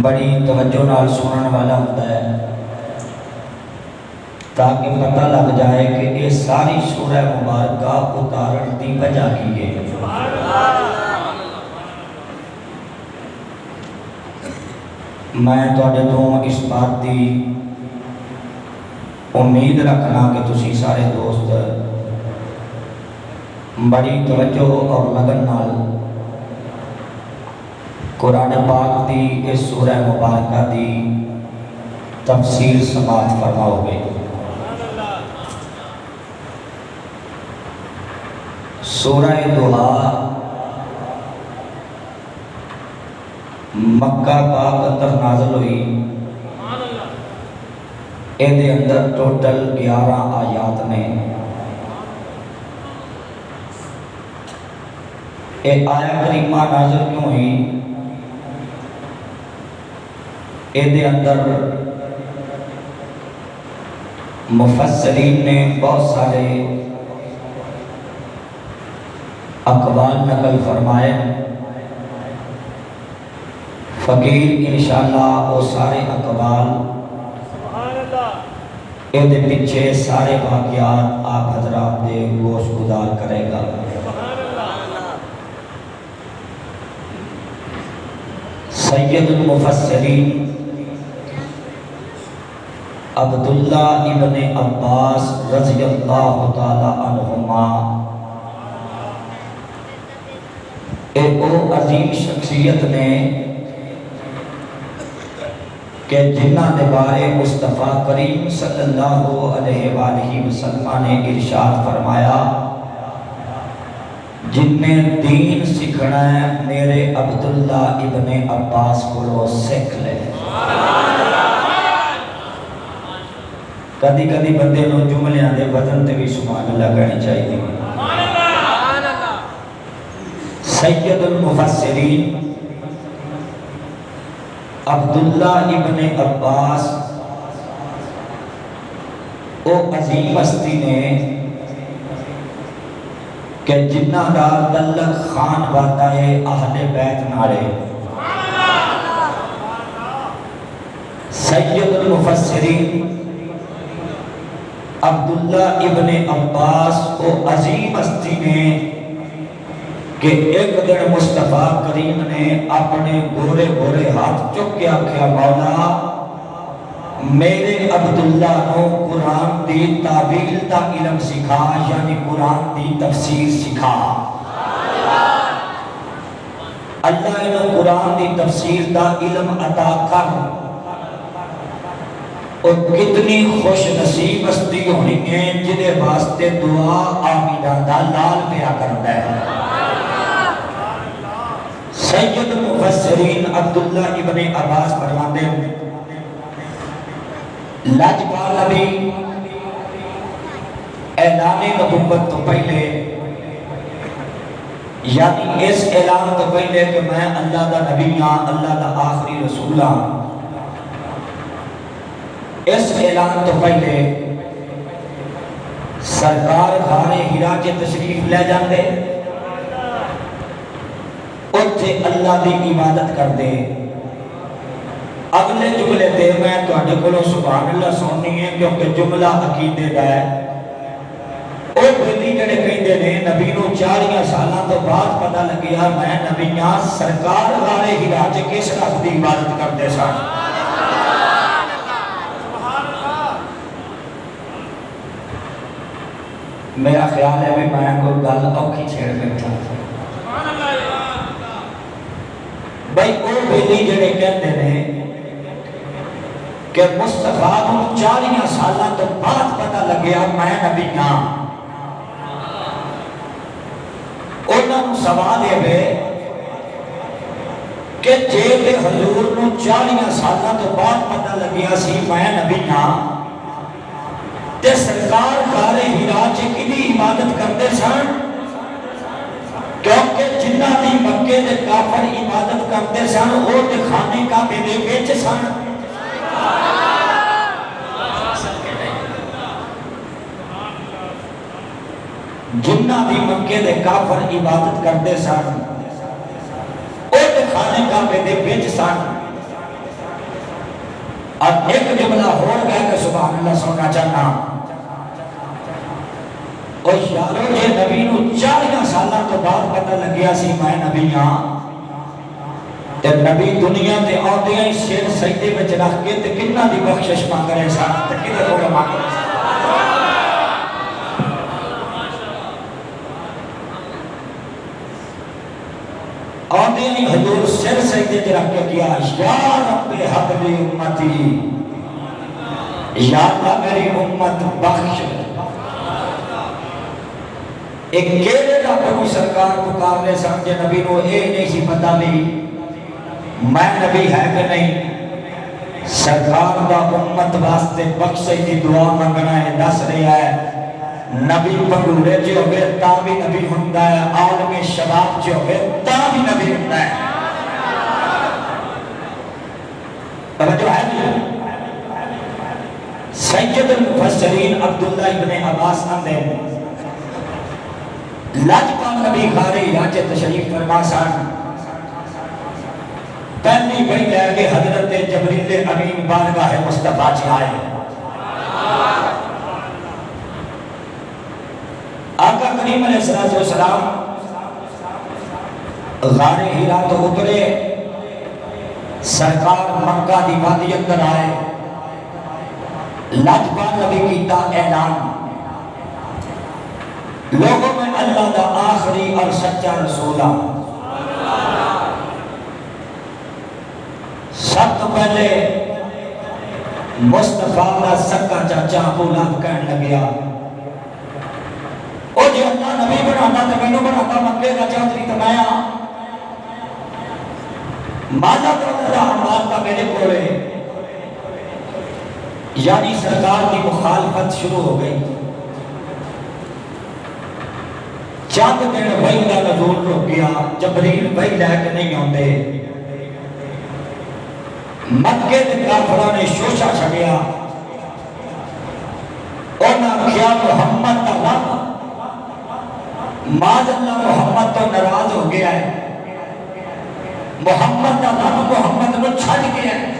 بڑی توجہ نال سنن والا ہوتا ہے تاکہ پتہ لگ جائے کہ یہ ساری سورہ مبارکہ اتارن دی وجہ کی ہے۔ میں تواڈے تو اس بات دی امید رکھنا کہ تسی سارے دوست بڑی توجہ اور لگن نال قرآن پاک دی اس سورہ مبارکہ دی تفسیر سماعت فرماؤ گے۔ سورہ دوحا مکہ پاک اندر نازل ہوئی، اے اندر ٹوٹل 11 آیات نے۔ اے آیت کریمہ نازل کیوں ہوئی؟ اے اندر مفسرین نے بہت سارے اقوال نقل فرمائے، فقیر انشاءاللہ وہ سارے اقوال اے پیچھے سارے واقعات آپ حضرات دے گوش گزار کرے گا۔ سید المفسرین عبداللہ ابن عباس رضی اللہ تعالی عنہما ایک عظیم شخصیت نے کہ جنہ نے بارے مصطفیٰ کریم صلی اللہ علیہ وآلہ وسلم نے ارشاد فرمایا، جن نے دین سکھنا ہے میرے عبداللہ ابن عباس کو سکھ لے۔ کدی کدی بندے نو جملیاں دے وزن تے بھی سبحان اللہ کہنی چاہیے۔ سید المفسرین عبداللہ ابن عباس او عظیم ہستی نے کہ جنہ دا تعلق خان واتا ہے اہل بیت نالے۔ سید المفسرین عبداللہ ابن عباس کو عظیم ہستی نے کہ ایک دن مصطفیٰ کریم نے اپنے گورے گورے ہاتھ چک کے آکھیا، مولا میرے عبداللہ نو قرآن دی تعویل دا علم سکھا، یعنی قرآن دی تفسیر سکھا۔ اللہ نے قرآن دی تفسیر دا علم عطا کر، اور کتنی خوش نصیب ہستی ہونی ہے جنہیں واسطے دعا آمینہ دا لال پیا کرتا ہے۔ سید المفسرین عبداللہ ابن عباس فرماتے ہیں، لاجپال ابھی اعلان نبوت تو پہلے، یعنی اس اعلان تو پہلے کہ میں اللہ دا نبی ہاں، اللہ دا آخری رسول ہاں، اس اعلان تو پہلے سرکار غار ہرا کے تشریف لے جاندے، اتھے اللہ دی عبادت کر دے۔ اگلے جملے تے میں تو اڈے کلو سبحان اللہ سننی ہے کیونکہ جملہ عقیدے دا ہے۔ او بیدی جڑے کہندے نے نبی نو 40 سالاں تو بعد پتہ لگیا میں نبیاں سرکار غار ہرا کے کس رب دی عبادت کرتے سن۔ میرا خیال ہے بھی میں کوئی گل اوکھی چھیڑ بیٹھا بھائی او بیلی جڑے کہتے ہیں کہ مصطفیٰ کو 40 سالاں تو بعد پتہ لگیا میں نبی ہاں، انہوں نے سوال ہے کہ جے حضور کو 40 سالاں تو بعد پتہ لگیا سی میں نبی ہاں تے سرکار غار ہرا چ کدی عبادت کرتے سن؟ کیونکہ جنہ دی مکے دے کافر عبادت کرتے سن وہ تے خانے کعبے دے وچ سن۔ جنہ دی مکے دے کافر عبادت کرتے سن وہ تے خانے کعبے دے وچ سن۔ اب ایک جملہ ہو گیا کہ سبحان اللہ سننا چاہنا، اور یارو جے نبی نو 40 سالہ تو بعد پتہ لگیا سی میں نبی ہاں، تے نبی دنیا تے آدھیاں ہی سیر سجدے وچ رکھ کے تے کتنا دی بخشش مانگ رہے سن تے کدھر ہوگا مانگ رہے سن۔ آدھیاں ہی حضور سیر سجدے تے رکھ کے کیا یا رب حبلی امتی، یا اللہ میری امت بخش۔ ایک کیلے دا کوئی سرکار پکار لے سمجھے نبی نو اے نہیں سی پتہ بھی میں نبی ہے کہ نہیں، سرکار دا امت واسطے بخشش دی دعا منگنا ہے، دس رہا ہے نبی پنڈورے جو ہوئے تا بھی نبی ہوندا ہے، عالم شباب جو ہوئے تا بھی نبی ہوندا ہے۔ توجہ ہے نہیں؟ سید المفسرین عبداللہ ابن عباس اندے لاجپال نبی خارے یاچے تشریف فرما سان، پہلی گئی لے کے حضرت جبریل امین بارگاہ مصطفیٰ چی آئے، آقا کریم علیہ السلام غار ہیرا تو اترے، سرکار مکہ دی وادی اندر آئے، لاجپال نبی کیتا اعلان لوگوں میں اللہ دا آخری اور سچا رسولہ، سب تو پہلے مصطفیٰ دا سکا چاچا ابو لہب کہنے لگیا او جی اللہ نبی بنانا تو مینوں بناتا مکے دا چودھری تو میں ہاں، مالا تو اللہ اعمال کا میرے کولے، یعنی سرکار کی مخالفت شروع ہو گئی۔ چند دن وحی دا نزول رک گیا، جبریل وحی لے کے نہیں ہوندے، مکے دے کافراں نے شوشہ چھڑیا، انہاں کیا محمد دا رب معاذ اللہ محمد تو ناراض ہو گیا ہے، محمد دا رب محمد نو چھڑ گیا ہے۔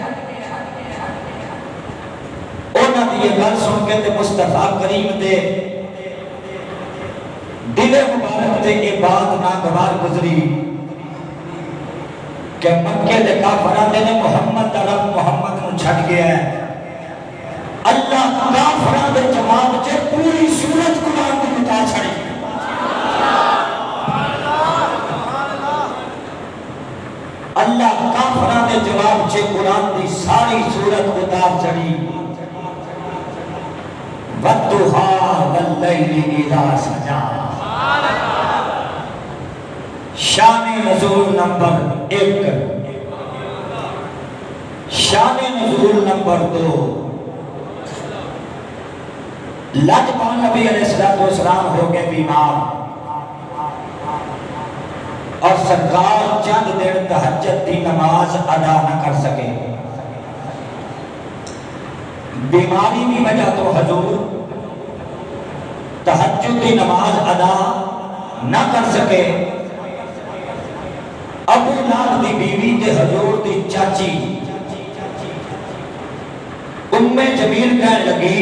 انہاں دی یہ گل سن کے تے مصطفیٰ کریم دے دل مبارک تے یہ بات ناگوار گزری کہ مکے دے کافراں نے محمد دا رب محمد نو چھڑ گیا ہے، اللہ کافراں دے جواب چ پوری سورت قرآن دی بتا چھڑی، اللہ کافراں دے جواب چ قرآن دی ساری سورت اتار چڑی، وَالضُّحَىٰ وَاللَّيْلِ إِذَا سَجَىٰ۔ شان نزول نمبر 1، شان نزول نمبر 2، لاجپال نبی علیہ السلام ہو گئے بیمار، اور سرکار چند دن تہجد دی نماز ادا نہ کر سکے، بیماری کی وجہ تو حضور تہجد دی نماز ادا نہ کر سکے۔ ابو لہب دی بیوی تے حضور دی چاچی ام جمیل کہنے لگی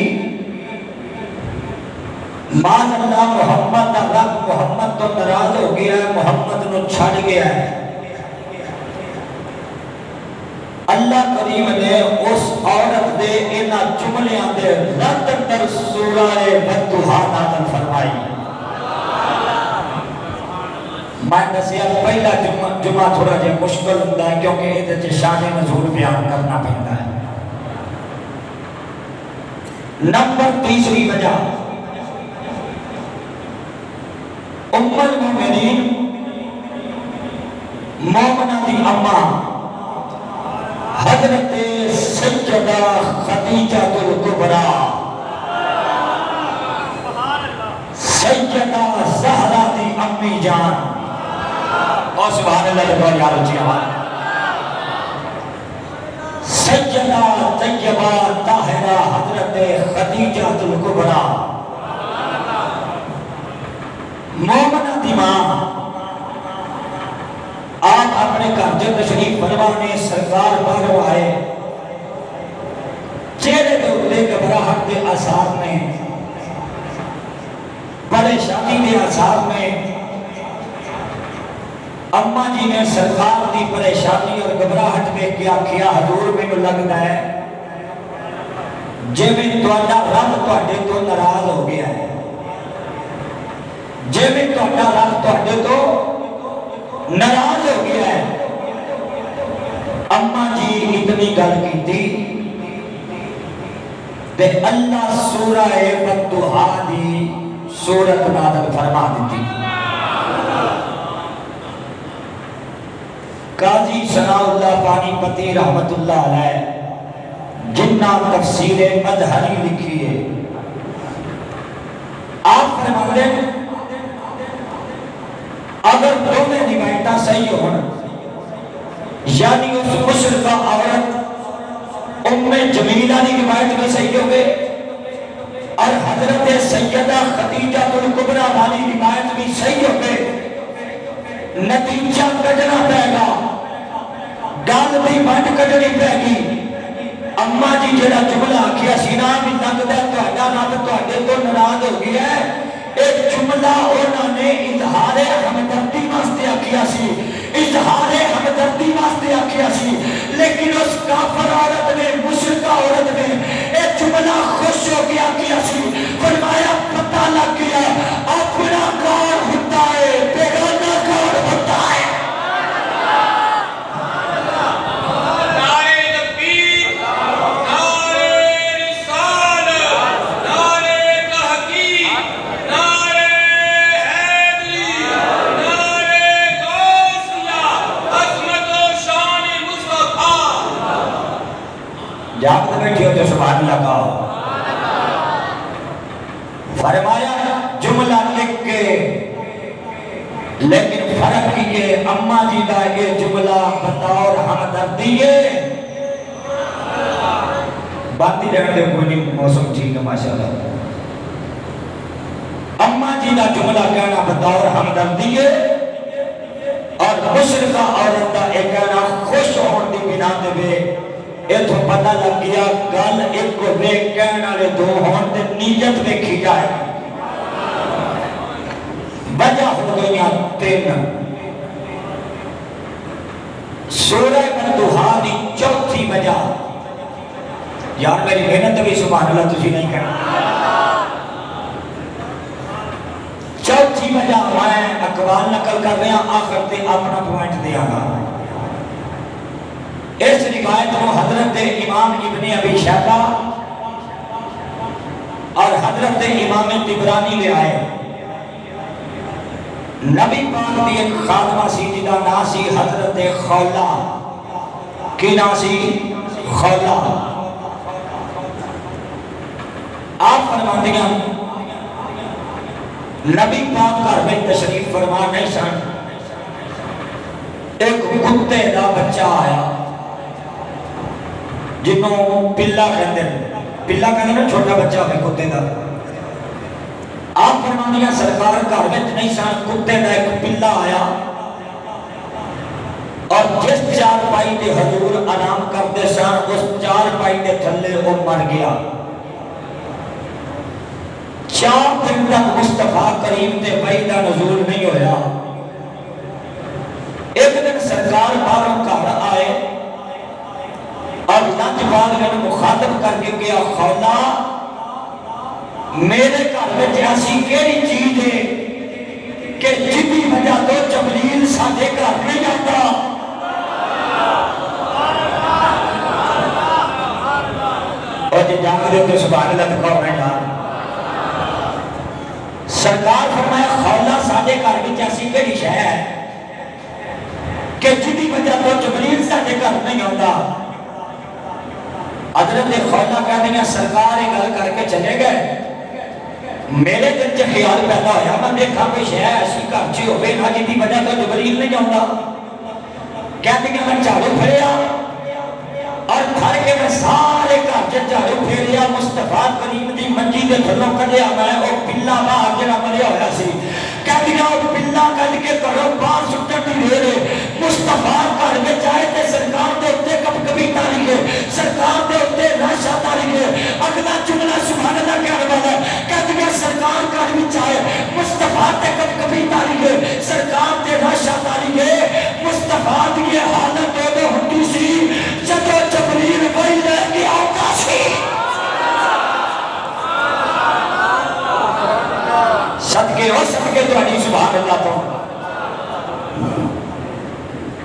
معاذ اللہ محمد دا رب محمد تو ناراض ہو گیا ہے، محمد نو چھڑ گیا ہے۔ اللہ کریم نے اس عورت دے انہاں جملیاں دے رد اندر سورہ والضحیٰ نازل فرمائی۔ میں نصیحت پہلا جمعہ تھوڑا جے مشکل ہوتا ہے کیونکہ یہ شان نزول بیان کرنا پڑتا ہے۔ نمبر 3 وجہ، ام المومنین مومنہ دی اماں حضرت سیدہ خدیجہ الکبریٰ، سیدہ زہرا دی امی جان، اور سبحان اللہ لگو یار اچھی آواز، سیدہ طیبہ طاہرہ حضرت خدیجہ الکبریٰ مومنہ دی ماں، آپ اپنے گھر جب تشریف فرمانے سرکار باہر آئے، گھبراہٹ کے آثار نے، پریشانی کے آثار نے۔ اما جی نے سرکار دی پریشانی اور گھبراہٹ دیکھ کے آکھیا حضور مینوں لگدا ہے جویں تہاڈا رب تہاڈے تو ناراض ہو گیا ہے، جویں تہاڈا رب تہاڈے تو ناراض ہو گیا ہے۔ اما جی اتنی گل کیتی تے اللہ سورہ بددعا دی سورت نازل فرما دیتی۔ قاضی ثناء اللہ پانی پتی رحمت اللہ علیہ جنہ تفسیر مظہری لکھی ہے، آپ فرماتے ہیں اگر دونوں روایتاں صحیح ہون، یعنی اس مشرکہ عورت ام جمیلہ کی روایت بھی صحیح ہو گئے اور حضرت سیدہ خدیجہ الکبریٰ والی روایت بھی صحیح ہو گئے، نتیجہ کڈنا پے گا، گل دی ونڈ کڈنی پے گی۔ اما جی جڑا جملہ آکھیا سی نا بھی لگدا تہاڈا رب تہاڈے تو ناراض ہو گیا ہے، ایک جملہ انہوں نے اظہار ہمدردی واسطے آکھیا سی، اظہار ہمدردی واسطے آکھیا سی، لیکن اس کافر عورت نے، مشرکہ عورت نے ایک جملہ خوش ہو کے آکھیا سی، فرمایا پتہ لگ گیا اپنا کون ہوتا ہے بیگانہ کون ہوتا ہے۔ جاگتے بیٹھے ہو تو سبحان اللہ کہو۔ فرمایا جملہ لکھ کے، لیکن فرق یہ اما جی دا یہ جملہ بطور ہمدردی ہے، باتی رہنے دے کوئی نہیں، موسم ٹھیک ہے ماشاءاللہ۔ اما جی دا جملہ کہنا بطور ہمدردی ہے اور مشرکہ عورت دا ایک کہنا خوش ہون دی بنا دے بے، یہ تو پتہ لگ گیا گل ایک کو بے کہنا لے دو ہون تے نیت دیکھی جائے۔ وجہ ہو گیا تین، سورہ بددعا دی چوتھی وجہ، یار میری محنت بھی سبحان اللہ تجھے نہیں کہنا، چوتھی وجہ میں اقوال نقل کر رہے ہیں، آخر تے اپنا پوائنٹ دیا گا۔ اس روایت کو حضرت امام ابن ابی شیبہ اور حضرت امام طبرانی لے آئے۔ نبی پاک دی ایک خادمہ سی جدا نام سی حضرت خولہ، کی نام سی خولہ۔ آپ فرماتے ہیں نبی پاک گھر میں تشریف فرما نہیں سن، ایک کتے دا بچہ آیا جنہوں پلا کہتے ہیں، پلا کہتے ہیں چھوٹا بچہ ہوئے کتے دا۔ آپ فرمانیاں سرکار گھر میں نہیں سن، کتے دا ایک پلا آیا اور جس چار پائی دے حضور آرام کرتے سن اس چار پائی دے تھلے وہ مر گیا۔ 4 دن تک مصطفیٰ کریم تے وحی دا نزول نہیں ہویا۔ ایک دن سرکار باہروں گھر آئے اور لنچ بعد میں مخاطب کر کے گیا، خولہ میرے گھر میں ایسی کیڑی چیز ہے کہ جدی وجہ تو جبریل ساڈے گھر نہیں آتا۔ اور جی جاگ دے تو سبحان اللہ دکھاؤ میں جان۔ سرکار فرمایا خولہ ساڈے گھر میں ایسی کیڑی شے ہے کہ جدی وجہ تو جبریل ساڈے گھر نہیں آتا۔ حضرت خولہ کہتے ہیں سرکار ایک گل کر کے چلے گئے، میرے دل سے خیال پیدا ہویا، میں دیکھا کوئی شے ایسی گھر چ ہوے نا جدی وجہ تو جبریل نہیں آتا۔ کہتے ہیں میں جھاڑو پھیریا اور پھڑ کے میں سارے گھر چ جھاڑو پھیریا، مصطفیٰ کریم دی منجی دے تھلوں کڈیا میں او پلا باہر جڑا مریا ہویا سی۔ کہتے ہیں او پلا کڈ کے گھروں باہر سٹن دی دیر مصطفیٰ گھر میں جائے تے سرکار دے اوتے کبھی تاری ہے، سرکار دے اوتے رش تاری ہے۔ اگلا جملہ سبحان اللہ تو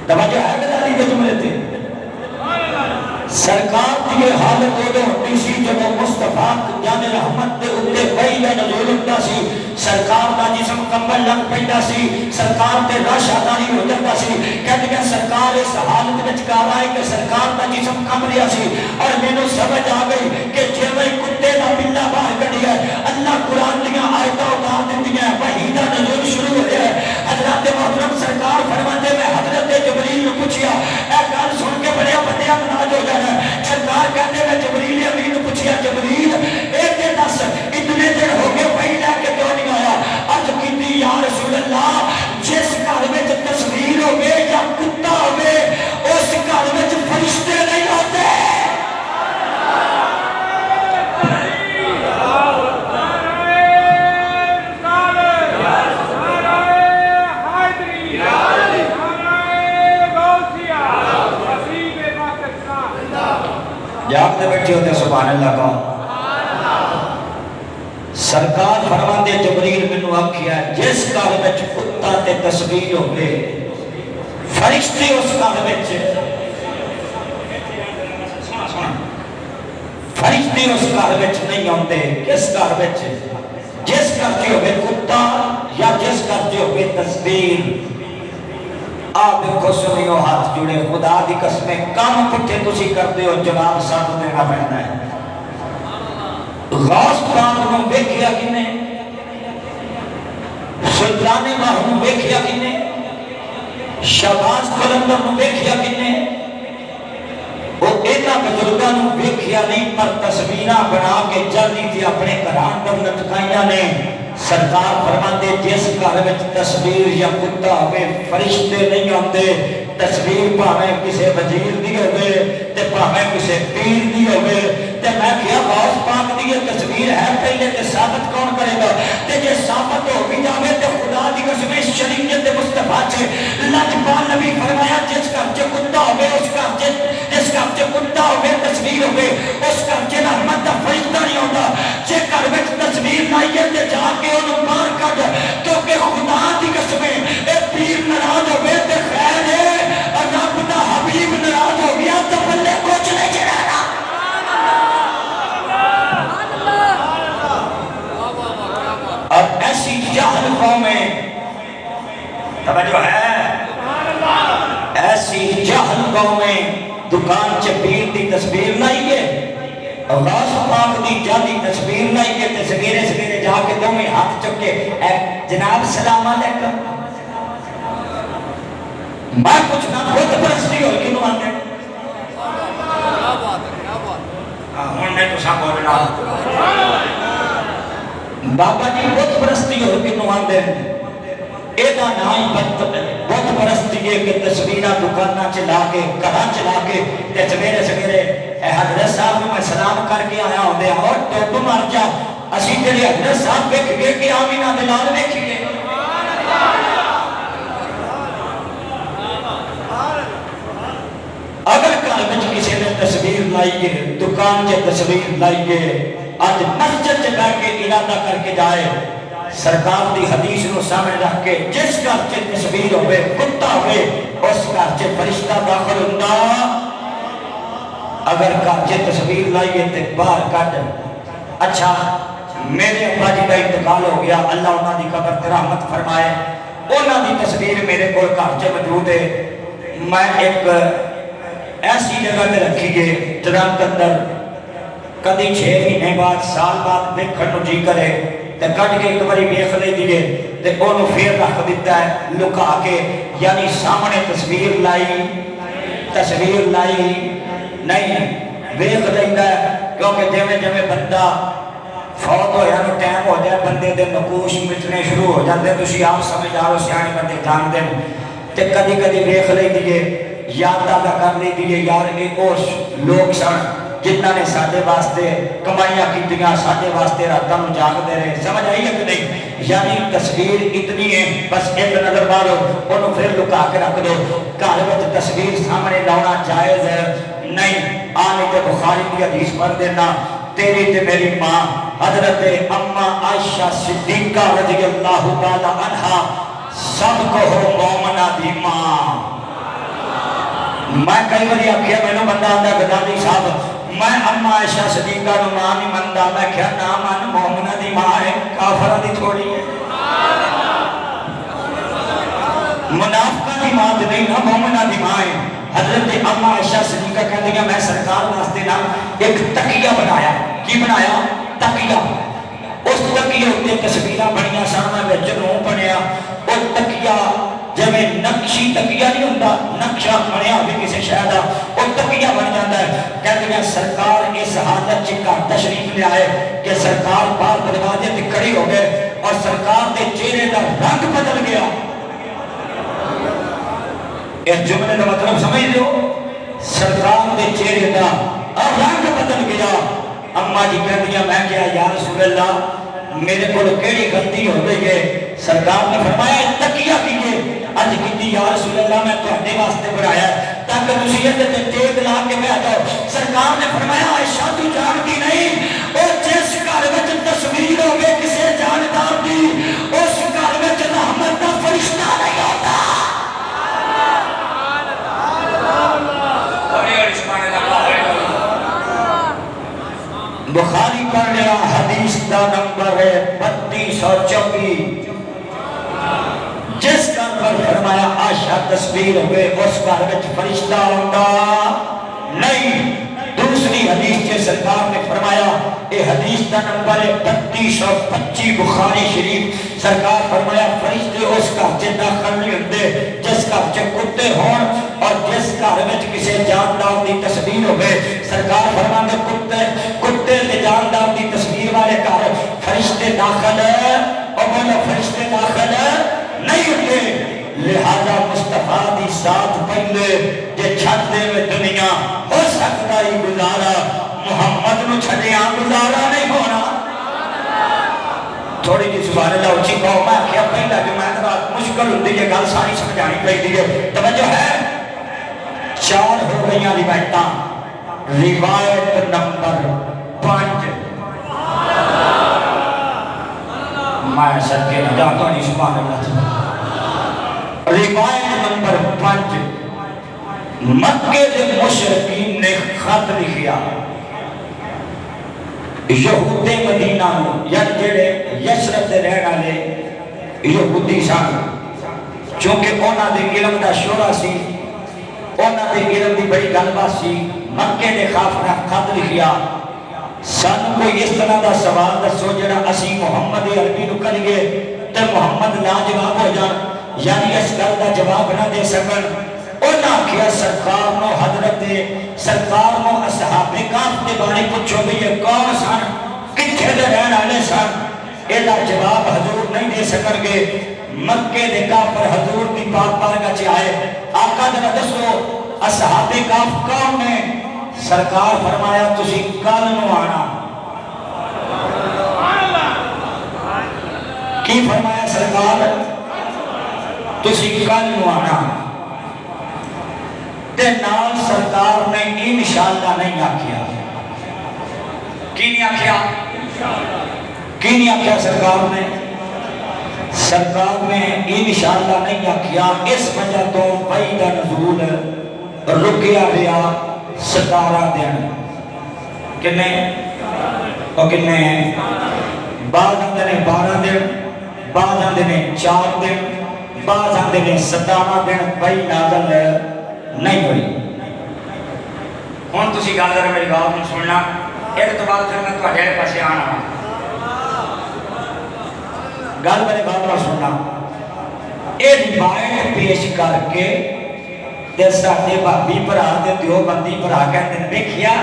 توجہ ہے گلالی کے جملے تھے سرکار کی یہ حالت ہو ہوتی سی جب مصطفیٰ جان رحمت دے اتے پہلے نزول ہوتا سی سرکار دا جسم کمبل لگ پیندا سی سرکار تے رش آداری ہو جاتا سی کہتے ہیں سرکار اس حالت وچ کہا ہے کہ سرکار دا جسم کم رہا سی اور مینوں سمجھ آ گئی کہ جویں کتے دا پلا باہر کڈیا ہے اللہ قرآن دیاں آیتاں اتار دتیاں ہیں وحی دا نزول شروع ہو گیا ہے حضرت محترم سرکار فرماتے میں حضرت جبریل نے پوچھیا اے گل سن کے بڑے بندے ناراض ہو جانا سرکار کہتے ہیں جبریل امین نے پوچھیا جبریل ایک دس اتنے دن ہو گئے وہی لے کے کیوں نہیں آیا عرض کیتی یا رسول اللہ جس گھر میں تصویر ہوگی یا کتا ہوگی اس گھر میں فرشتے نہیں ہوتے جاگتے بیٹھے ہوتے سبحان اللہ کا سرکار فرماندے جبریل منو آکھیا جس گھر وچ کتا تے تصویر ہوگی فرشتے اس گھر وچ فرشتے اس گھر وچ نہیں ہوندے کس گھر وچ جس گھر چ ہوگی کتا یا جس گھر چ ہوگی تصویر آپ دیکھو سنیو ہاتھ جڑے خدا دی قسمیں کام پٹھے تسی کرتے ہو جواب ساتھ دینا پڑنا ہے غوث پاک نو ویکھیا کنے سلطان ماہ نو ویکھیا کنے شہباز قلندر نو ویکھیا کنے وہ اینا بزرگاں نو ویکھیا نہیں پر تصویرہ بنا کے جلدی تھی اپنے گھران پر لٹکائیاں نے سرکار فرماندے جس گھر وچ تصویر یا کتا ہوئے فرشتے نہیں ہوندے تصویر پاویں کسے وزیر دی ہوئے تے پاویں کسے پیر دی ہوئے تے میں کیا غوث پاک دی یہ تصویر ہے پہلے تے ثابت کون کرے گا تے جے ثابت ہو بھی جاوے تے خدا دی قسم شریعت مصطفیٰ چھے لجپال نبی فرمایا جس گھر چ کتا ہوئے اس گھر جس گھر چ کتا ہوئے تصویر ہوئے اس گھر چ رحمت دا فرشتہ نہیں ہوتا جے گھر وچ تصویر لائیے تے جا کے انہوں باہر کٹ کیونکہ خدا دی قسمیں اے پیر ناراض ہوئے تے خیر ہے اور رب دا حبیب ناراض ہو گیا تو بلے کچھ نہیں چڑھانا اور ایسی جاہل قومیں توجہ ہے ایسی جاہل قومیں دکان چ پیر دی تصویر لائیے غوث پاک دی جالی تصویر لائیے تے سگیرے سگیرے جا کے دو میں ہاتھ چکے اے جناب سلام علیکم میں کچھ نہ خود پرستی ہو کنو آنے ہون میں تو سب بولنا بابا جی خود پرستی ہو کنو آنے ایدہ نائی بہت پرستی ہے کہ تصویرہ دکانہ چلا کے کہاں چلا کے تے سگیرے سگیرے اے حضرت صاحب میں سلام کر کے آیا ہوں دے اور ٹوپ مار جا اسی تیرے حضرت صاحب بیکھ گئے کہ آمینہ دلال بیکھ گئے اگر کارمچ کسی نے تصویر لائیے دکان کے تصویر لائیے آج مسجد جگہ کے ارادہ کر کے جائے سرکار دی حدیث نو سامنے رکھ کے جس گھر چے تصویر ہوئے کتا ہوئے اس گھر چے فرشتہ داخل ہوندہ اگر گھر چے تصویر لائیے تے باہر کٹ اچھا میرے ابا جی کا انتقال ہو گیا اللہ انہاں دی قبر تے رحمت فرمائے انہاں دی تصویر میرے کو گھر چے موجود ہے میں ایک ایسی جگہ تے رکھی گئے ترنت اندر کدی 6 مہینے بعد سال بعد دیکھن نو جی کرے تے کٹ کے ایک باری ویکھ لے دیے تے اونوں پھر رکھ دیتا ہے لکا کے یعنی سامنے تصویر لائی نہیں ویکھ لیندا ہے کیونکہ جویں جویں بندہ فوت ہویا نو ٹائم ہو جائے بندے دے نقوش مٹنے شروع ہو جاندے تسی آپ سمجھ آو سیانے بندے جان دے تے کدی کدی ویکھ لے دیے یاد تازہ کر لے دیے یار ایک اور لوگ سن جنہاں نے ساڈے واسطے کمائیاں کیتیاں ساڈے واسطے راتاں نوں جاگ دے رہے سمجھ آئی ہے کہ نہیں یعنی تصویر اتنی ہے بس ایک نظر مارو انہوں پھر لکا کے رکھ دو گھر وچ تصویر سامنے لانا جائز ہے نہیں آنے تے بخاری کی حدیث پڑھ دینا تیری تے میری ماں حضرت اماں عائشہ صدیقہ رضی اللہ تعالی عنہا سب کو ہو مومنہ دی ماں. میں کئی باری آخیا مینوں بندہ آتا غزالی صاحب میں اما عائشہ صدیقہ نو ماں نہیں منتا. میں کیا نہ من مومنہ دی ماں ہے کافرہ دی تھوڑی ہے منافقہ دی ماں نہیں نا مومنہ دی ماں ہے. حضرت اما عائشہ صدیقہ کہہ دیا میں سرکار واسطے نا ایک تکیہ بنایا. کی بنایا؟ تکیہ. اس تکیہ ہوتے تصویرہ بنیاں سامنے میں جنوں بنیا. اس تکیہ جب نقشی تکیہ نہیں ہوتا نقشہ بنیا بھی کسی شہر دا وہ تکیہ بن جاتا ہے. کہتے ہیں سرکار اس حالت چکا تشریف لے آئے کہ سرکار باہر دروازے تے کھڑی ہو گئے اور سرکار دے چہرے دا رنگ بدل گیا. اس جملے کا مطلب سمجھ لو سرکار دے چہرے دا رنگ بدل گیا. اما جی کہتی ہیں میں کیا یا رسول اللہ میرے کو کیڑی غلطی ہو گئی ہے. سرکار نے فرمایا تکیہ کیجئے. اج کیتی یا رسول اللہ میں تہاڈے واسطے بنایا تاکہ تسی تے ٹیک لا کے بیٹھ جاؤ. سرکار نے فرمایا عائشہ تو جانتی نہیں او جس گھر وچ تصویر ہوے کسی جاندار دی اس گھر وچ رحمت دا فرشتہ نہیں ہوتا. بخاری پڑھ لیا حدیث دا نمبر ہے 3224. جس گھر پر فرمایا عائشہ تصویر ہوئے اس گھر وچ فرشتہ ہوتا نہیں. دوسری حدیث کے سرکار نے فرمایا یہ حدیث دا نمبر ہے 3225 بخاری شریف. سرکار فرمایا فرشتے اس گھر چ داخل نہیں ہوتے جس گھر چ کتے ہون اور جس گھر وچ کسی جاندار دی تصویر ہوئے. سرکار فرماتے کتے تے جاندار دی تصویر والے گھر فرشتے داخل اور بولو فرشتے داخل نہیں ہوتے. لہذا مصطفیٰ دی ساتھ پہلے جے چھٹ دے میں دنیا ہو سکتا ہی گزارا محمد نو چھڑیاں گزارا نہیں ہونا. تھوڑی جی سبحان اللہ اچھی کہو. میں کیا پہلا جو میں بات مشکل ہوتی ہے گل ساری سمجھانی پڑی ہے. توجہ ہے 4 ہو گئیاں روایتاں. روایت نمبر 5 میں صدقے نہ جاتا نہیں سبحان اللہ. روایت نمبر 5 مکے دے مشرکین نے خط لکھیا یہود مدینہ یعنی جڑے یثرب دے رہن والے یہودی سن. چونکہ انہاں دے علم دا شورا سی انہاں دے علم دی بڑی گل بات سی. مکے دے خط لکھیا سن کوئی اس طرح دا سوال دسو جڑا اسی محمد عربی نو کریے تے محمد لاجواب ہو جان یعنی اس گل دا جواب نہ دے سکن. انہاں کیا سرکار نو حضرت سرکار نو اصحاب کہف دے بارے پوچھو بھی یہ کون سن کتھے دے رہن والے سن. ایدا جواب حضور نہیں دے سکن گے. مکے دے کافر حضور دی پاک بارگاہ چ آئے آقا ذرا دسو اصحاب کہف کون نے. سرکار فرمایا تسی کل نو آنا. کی فرمایا سرکار تسی کل نو آنا. تے نال سرکار نے انشاءاللہ نہیں آکھیا. کی نہیں آکھیا؟ کی نہیں آکھیا سرکار نے؟ سرکار نے انشاءاللہ نہیں آکھیا. اس وجہ تو بعید نزول رکیا گیا 17 دن. کنے؟ اور کنے؟ بعض آندے نے 12 دن بعض آندے نے 4 دن بعض آندے نے 17 دن وہی نازل نہیں ہوئی. ہن تسی گل کر میری بات نوں سننا. ایک تو بعد پھر میں تہاڈے پاسے آنا گل میرے بات نال سننا. اے روایت پیش کر کے تے ساڈے بھابی بھرا تے دیوبندی بھرا کہندے نے ویکھیا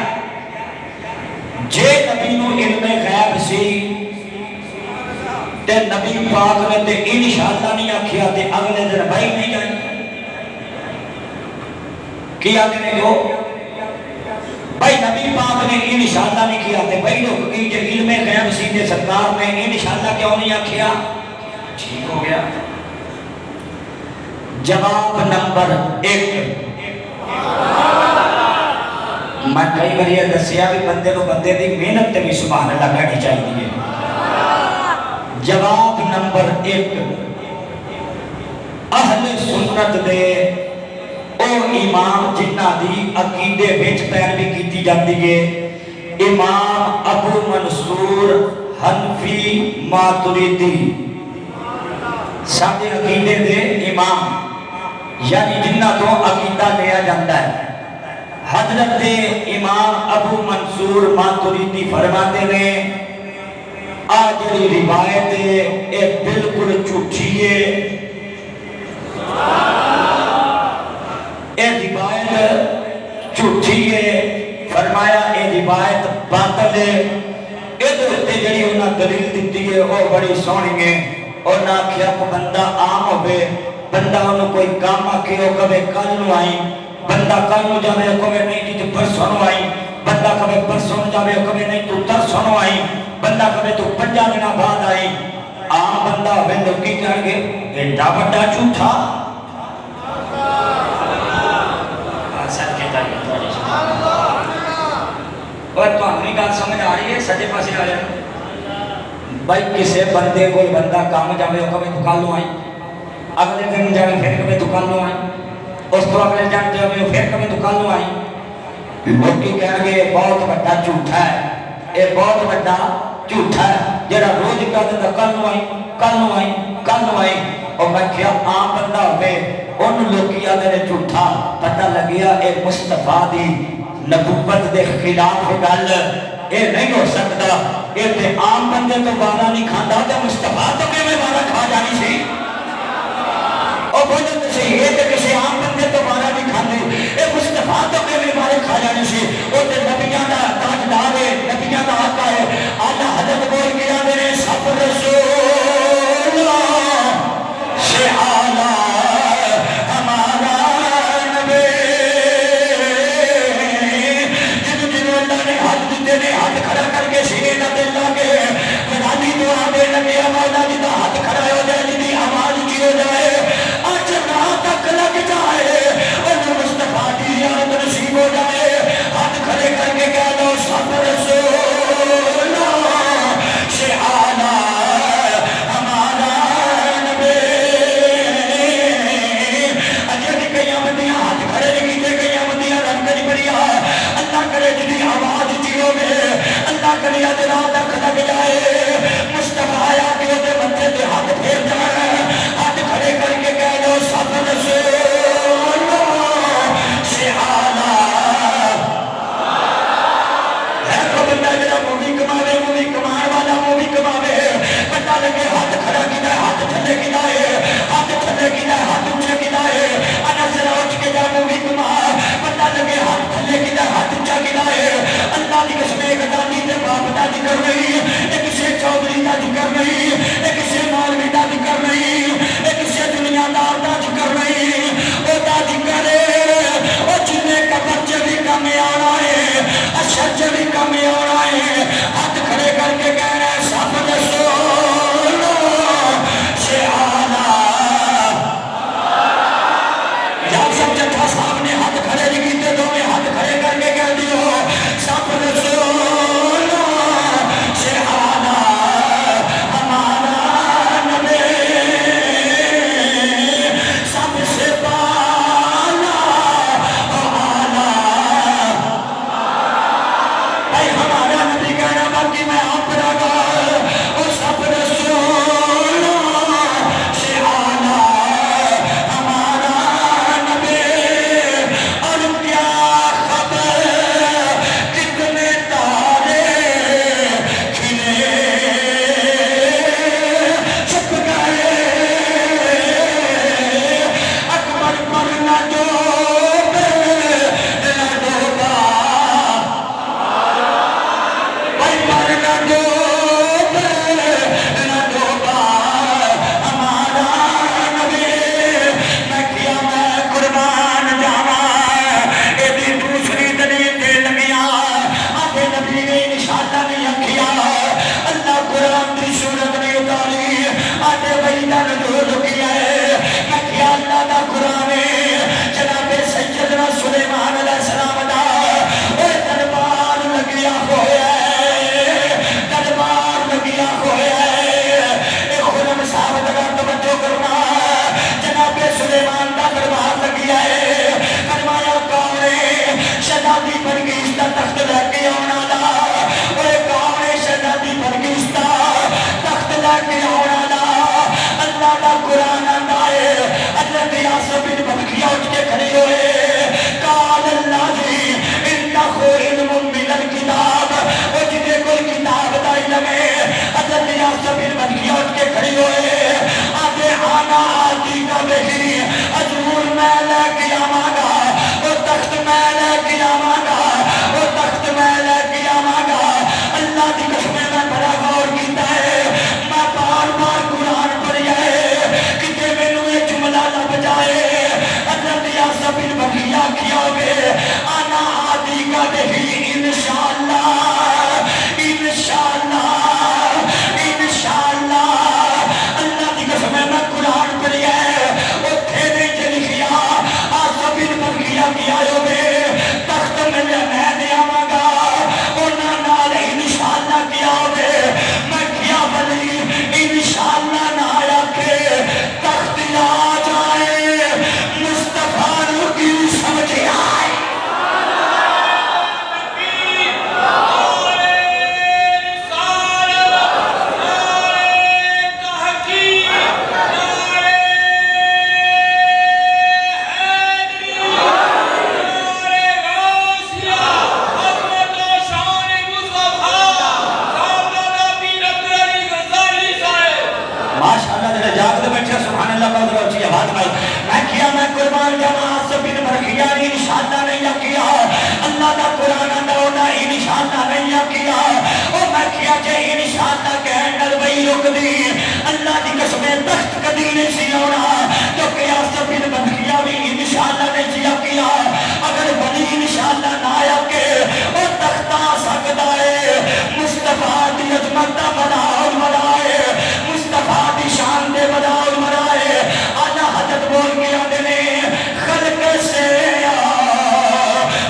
جے نبی نو علم غیب سی تے نبی پاک نے تے انشاءاللہ نہیں آکھیا تے اگلے دن بھائی نہیں جائیں. کیا نے جو بھائی نبی پاک نے انشاءاللہ نہیں کیا تے بھائی لوگ کی جو علم غیب سی تے سرکار نے انشاءاللہ کیوں نہیں آکھیا. ٹھیک ہو گیا. جواب نمبر 1 میں کئی بار یہ دسیا بھی بندے کو بندے دی محنت تے بھی سبحان اللہ کہنی چاہیے. جواب نمبر 1 اہل سنت دے او امام جنہ دی عقیدے وچ پیروی کیتی جاتی ہے امام ابو منصور حنفی ماتریدی سارے عقیدے دے امام یعنی جنہ تو عقیدہ لیا جاتا ہے حضرت امام ابو منصور ماتریدی فرماتے ہیں آجری روایت اے بالکل جھوٹی ہے اے روایت جھوٹی ہے فرمایا اے روایت باطل ہے ادھر تے جڑی انہاں دلیل دیتی ہے وہ بڑی سونی ہے اور نہ کیا کو بندہ عام ہوئے بندہ انہوں کوئی کام آکے ہو کبھے کل نو آئی بندہ کل نو جاوے ہو کبھے نہیں جی تو پرسوں نو آئی بندہ کبھے پرسوں نو جاوے ہو کبھے نہیں تو ترسوں نو آئی بندہ کبھے تو 5 دن بعد آئی عام بندہ ہوئے لوگی کر گئے ایڈا بڑا جھوٹا اور تو ہمیں گال سمجھ آ رہی ہے سجے پاسے آ رہے ہیں بھائی کسے بندے کوئی بندہ کام جاوے ہو کبھے دکان لو آئی اگلے دن جاوے پھر کبھے دکان لو آئی اس تو اگلے جان جاوے پھر کبھے دکان لو آئی لوگی کہہ گئے بہت بڑا جھوٹا ہے اے بہت بڑا جھوٹا ہے جڑا روز کہہ دیتا کل نو آئی کل نو آئی کل نو آئی اور میں کیا عام بندہ ہوئے ان لوگی آدھے جھوٹا پتہ لگیا اے مصطفیٰ دی نبوت دے خلاف گل اے نہیں ہو سکتا اے تے عام بندے تو بارہ نہیں کھاندا تے مصطفیٰ تو کہ میں بارہ کھا جانی سی اور بولے تو صحیح ہے کہ کسی عام بندے تو بارہ نہیں کھاندے اے مصطفیٰ تو کہ میں بارہ کھا جانی سی اور تے نبیاں دا تاجدار ہے نبیاں دا آقا ہے آلہ حضرت بول گیا میرے سب رسول سے آلہ ہمارا نبی جنہوں اللہ نے ہاتھ دیتے نے ہاتھ کھڑا کر کے سینے نہ دل لاگے خدانی دعا دے لگے مولا جی دا ہاتھ کھڑا ہو جائے جی دی آواز کی ہو جائے آج رات تک لگ جائے اور مصطفیٰ کی یاد نصیب ہو جائے ہاتھ کھڑے کر کے کہہ دو سب رسول سے آلہ ہمارا نبی اجھے کئی آمدیاں ہاتھ کھڑے لگیتے کئی آمدیاں رنگ کری بریا اللہ کرے جنہی آواز جیو میں اللہ کرے آدھے رات تک لگ جائے مصطفیٰ آیا کہ ہوتے بندے دے ہاتھ پھیر جائے ہاتھ کھڑے کر کے کہہ دو سب رسول سے آلہ ہے تو بندہ جنہا مووی کماوے مووی کمان والا مووی کماوے بندہ لگے ہاتھ کھڑا کی دائے ہاتھ تھلے کی دائے ہاتھ تھلے کی دائے ہاتھ اونچے کی دائے انا ذرا اٹھ کے جا مووی کما بندہ لگے ہاتھ تھلے کی دائے ہاتھ اونچا کی دائے اللہ دی قسم ایک دانی تے باپ دا ذکر نہیں ایک کسی چودھری دا ذکر نہیں ایک کسی مولوی دا ذکر نہیں ایک کسی دنیا دار دا ذکر نہیں او دا ذکر ہے او جنہیں قبر چ بھی کم آنا ہے اشر چ بھی کم آنا ہے ہاتھ کھڑے کر کے کہہ رہے ہیں سب رسول سے آلہ یا سب جتھا صاحب نے ہاتھ کھڑے لکھیتے دو میں ہاتھ کھڑے کر کے کہہ دیو سب رسول سے آلہ ہمارا نبی سب سے بالا آلہ بھائی ہمارا نبی کہنا شہزادی بلقیس دا تخت لے کے آنا دا وہ کون ہے شہزادی بلقیس دا تخت لے کے آنا دا اللہ دا قرآن آندا ہے حضرت آصف بن بلقیہ اٹھ کے کھڑے ہوئے قال اللہ جی انہو علم من الکتاب وہ جنہیں کوئی کتاب دا علم ہے حضرت آصف بن بلقیہ اٹھ کے کھڑے ہوئے آگے آنا آتی کا بہی حضور میں لے کے آواں گا وہ تخت میں لے کے آواں گا وہ تخت میں لے کے آواں گا اللہ کی قسم میں بڑا غور کیتا ہے میں بار بار قرآن پڑھیا ہے کہ مینوں یہ جملہ لب جائے حضرت آصف بن بلقیہ کیا ہوئے آنا آتی کا بہی انشاءاللہ انشاءاللہ انشاءاللہ اللہ کی قسم میں قرآن پڑھیا ہے اتھے نے جو لکھیا آصف بن بلقیہ کیا ہوئے تخت میں دے آواں گا انہاں نال انشاءاللہ کیا ہوئے میں کیا بلی انشاءاللہ نہ آیا کہ تخت آ جائے مصطفیٰ نو کی سمجھ آئے میں کیا میں قربان جانا آصف بن بلقیہ نے انشاءاللہ نہیں کیا اللہ دا قرآن اندرونا انشاءاللہ نہیں کیا اور میں کیا جے انشاءاللہ کہنڈل وہی رک دی اللہ دی قسم تخت کدی نہیں سی ہونا جو کہ آصف بن بلقیہ بھی انشاءاللہ نہیں کیا اگر بنی انشاءاللہ نہ آیا کہ وہ تخت آ سکتا ہے مصطفیٰ دی عظمت دا بڑا مرائے مصطفیٰ دی شان دے بڑا مرائے آنا حضرت بول کے آدھے نے خلق سے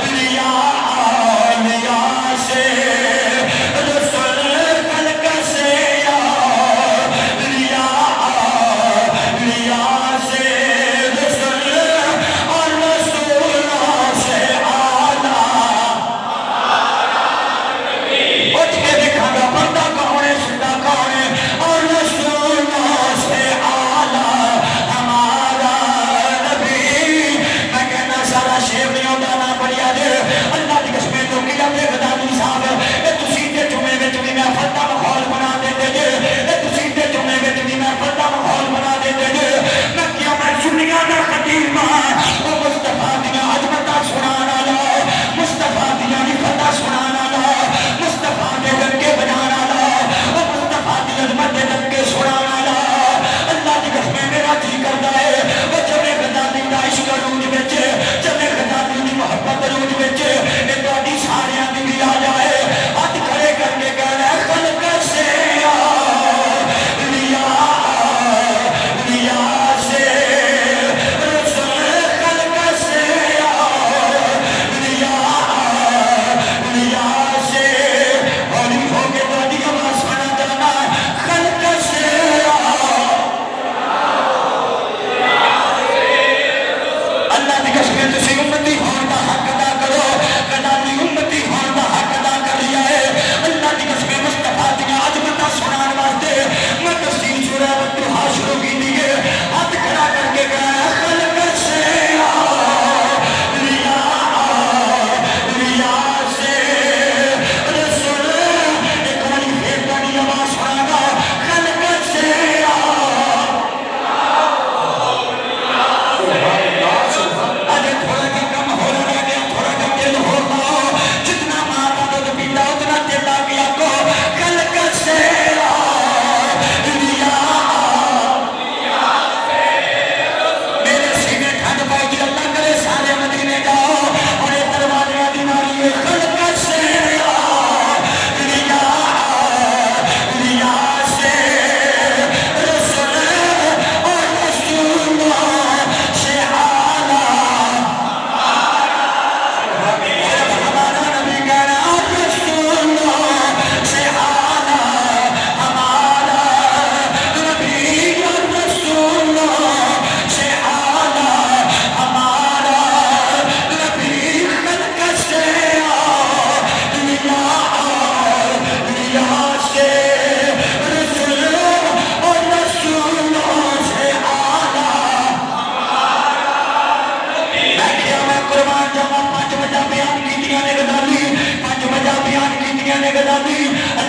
لیا سے رسول خلق سے لیا سے رسول اور رسول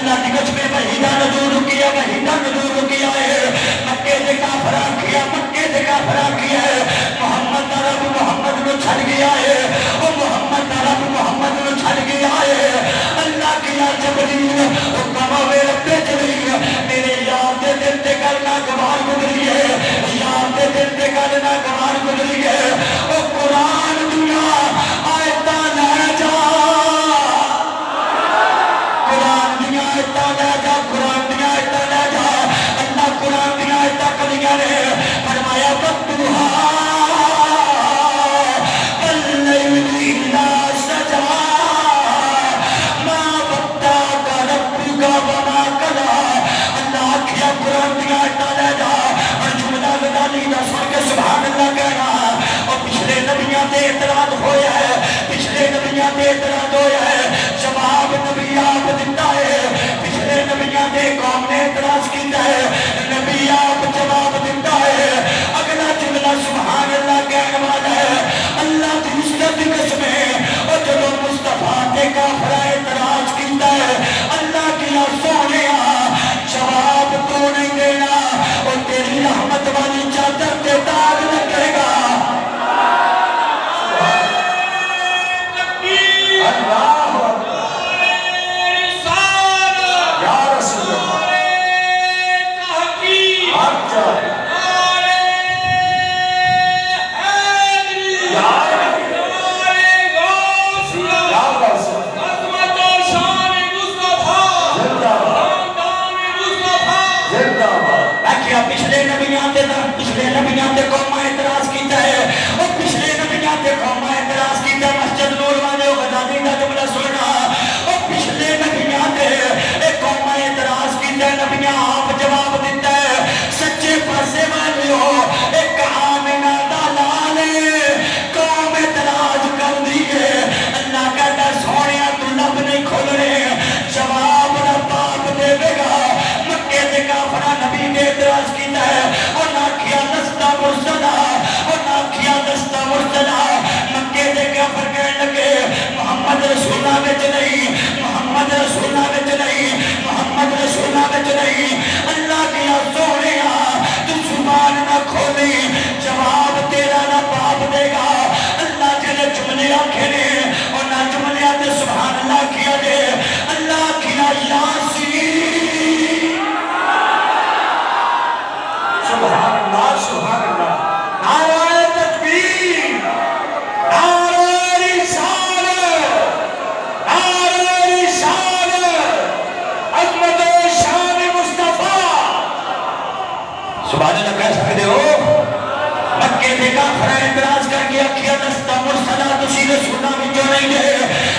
اللہ کی قسم وحی دا نزول کیا وحی دا نزول کیا ہے مکے سے کافرہ کیا مکے سے کافرہ کیا ہے محمد رب محمد کو چھڑ گیا ہے وہ محمد رب محمد کو چھڑ گیا ہے اللہ کیا جبریل وہ کماوے ربے جبریل میرے یار دے دل تے کرنا گوار گزری ہے یار دے دل تے کرنا گوار گزری ہے وہ قرآن دنیا آیتاں لے جا قرآن دنیا آیتاں لے جا قرآن دنیا آیتاں لے جا اللہ قرآن دنیا آیتاں کلیاں نے فرمایا وَقْتُهَا وَاللَّيْلِ إِذَا سَجَىٰ مَا وَدَّعَكَ رَبُّكَ وَمَا قَلَىٰ اللہ آکھیا قرآن دنیا آیتاں لے جا اور جملہ غزالی دا سن کے سبحان اللہ کہنا اور پچھلے نبیاں تے اعتراض ہویا ہے پچھلے نبیاں تے اعتراض ہویا ہے جواب نبی آپ دیتا ہے پچھلے نبیاں تے قوم نے اعتراض کیتا ہے نبی آپ جواب دیتا ہے اگلا جملہ سبحان اللہ کہنے والا ہے اللہ کی عزت کی قسم ہے اور جب مصطفیٰ تے کافر اعتراض کیتا ہے اللہ کی سونے جواب تو نہیں دینا اور تیری رحمت والی چادر تے داغ لگے گا پچھلے نبیاں تے قوم اعتراض کیتا ہے اور پچھلے نبیاں تے قوم اعتراض کیتا ہے مسجد نور والے غزالی دا جملہ سننا اور پچھلے نبیاں تے قوم اعتراض کیتا ہے نبیاں آپ جواب دیتا ہے سچے پاسے والے ہو ایک آمنہ دا لال قوم اعتراض کر دی ہے اللہ کہتا سونیا تو لب نہیں کھول رہے جواب رب آپ دے گا مکے دے کافرہ نبی نے اعتراض کیتا ہے اور نہ کیا دستہ مرسلہ اور نہ کیا دستہ مرسلہ مکے دے کافر کہنے لگے محمد رسولہ وچ نہیں محمد رسولہ وچ نہیں محمد رسولہ وچ نہیں اللہ کیا سونے تو زبان نہ کھولی جواب تیرا نہ باپ دے گا اللہ جنہیں جملے آنکھیں نے اور نہ جملے آتے سبحان اللہ کیا دے اللہ کیا یاسین سبحان اللہ سبحان اللہ نعرہ تکبیر نعرہ رسالت نعرہ رسالت عظمت و شان مصطفیٰ سبحان اللہ کہہ سکتے ہو مکے دے کافر اعتراض کر کے اکھیا دستہ مرسلہ تسی رسولہ بھی جو نہیں دے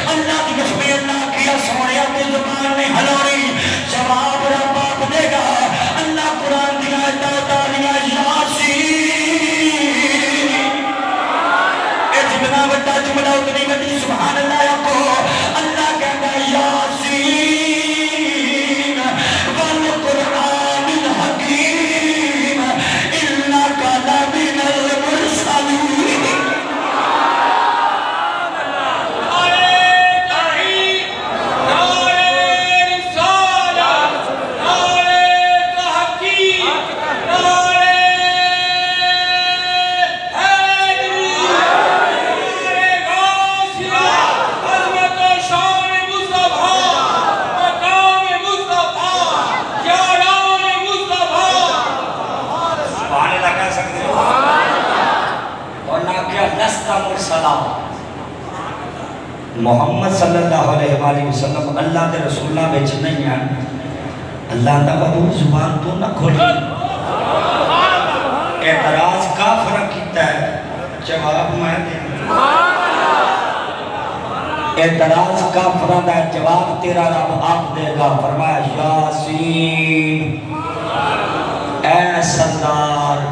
اللہ کی قسم اللہ کیا سوڑیا کی زبان میں ہلوری جواب رب آپ دے گا اللہ قرآن دیا تعالیٰ یاسین اے جملہ وڈا جملہ اتنی وڈی سبحان اللہ کو اللہ کہتا یاسین والقرآن الحکیم انکا لمن المرسلین محمد صلی اللہ علیہ وآلہ وسلم اللہ دے رسولہ بیچ نہیں ہیں اللہ دا بابو زبان تو نہ کھولی اعتراض کافر کیتا ہے جواب میں دے اعتراض کافر دا جواب تیرا رب آپ دے گا فرمایا یاسین اے سردار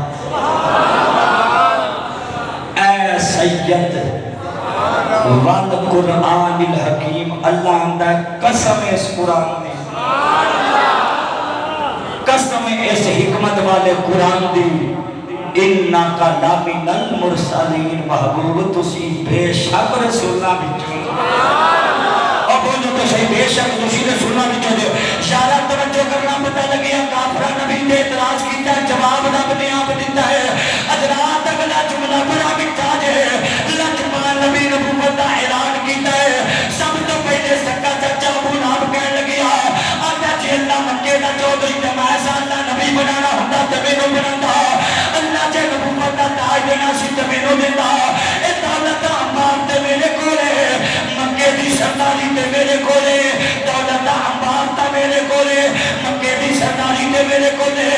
اے سید وَالْ قرآن الحکیم اللہ اندہ قسم اس قرآن دی قسم اس حکمت والے قرآن دی اِنَّكَ لَمِنَ الْمُرْسَلِينَ محبوب تسی بے شک رسولہ بچوں اور بولو تو صحیح بے شک تسی رسولہ بچوں دے تے مینوں بناتا اللہ جے نبوت دا تاج دینا سی تے مینوں دیندا اے دولت انبار تے میرے کولے مکے دی سرداری تے میرے کولے دولت انبار تے میرے کولے مکے دی سرداری تے میرے کولے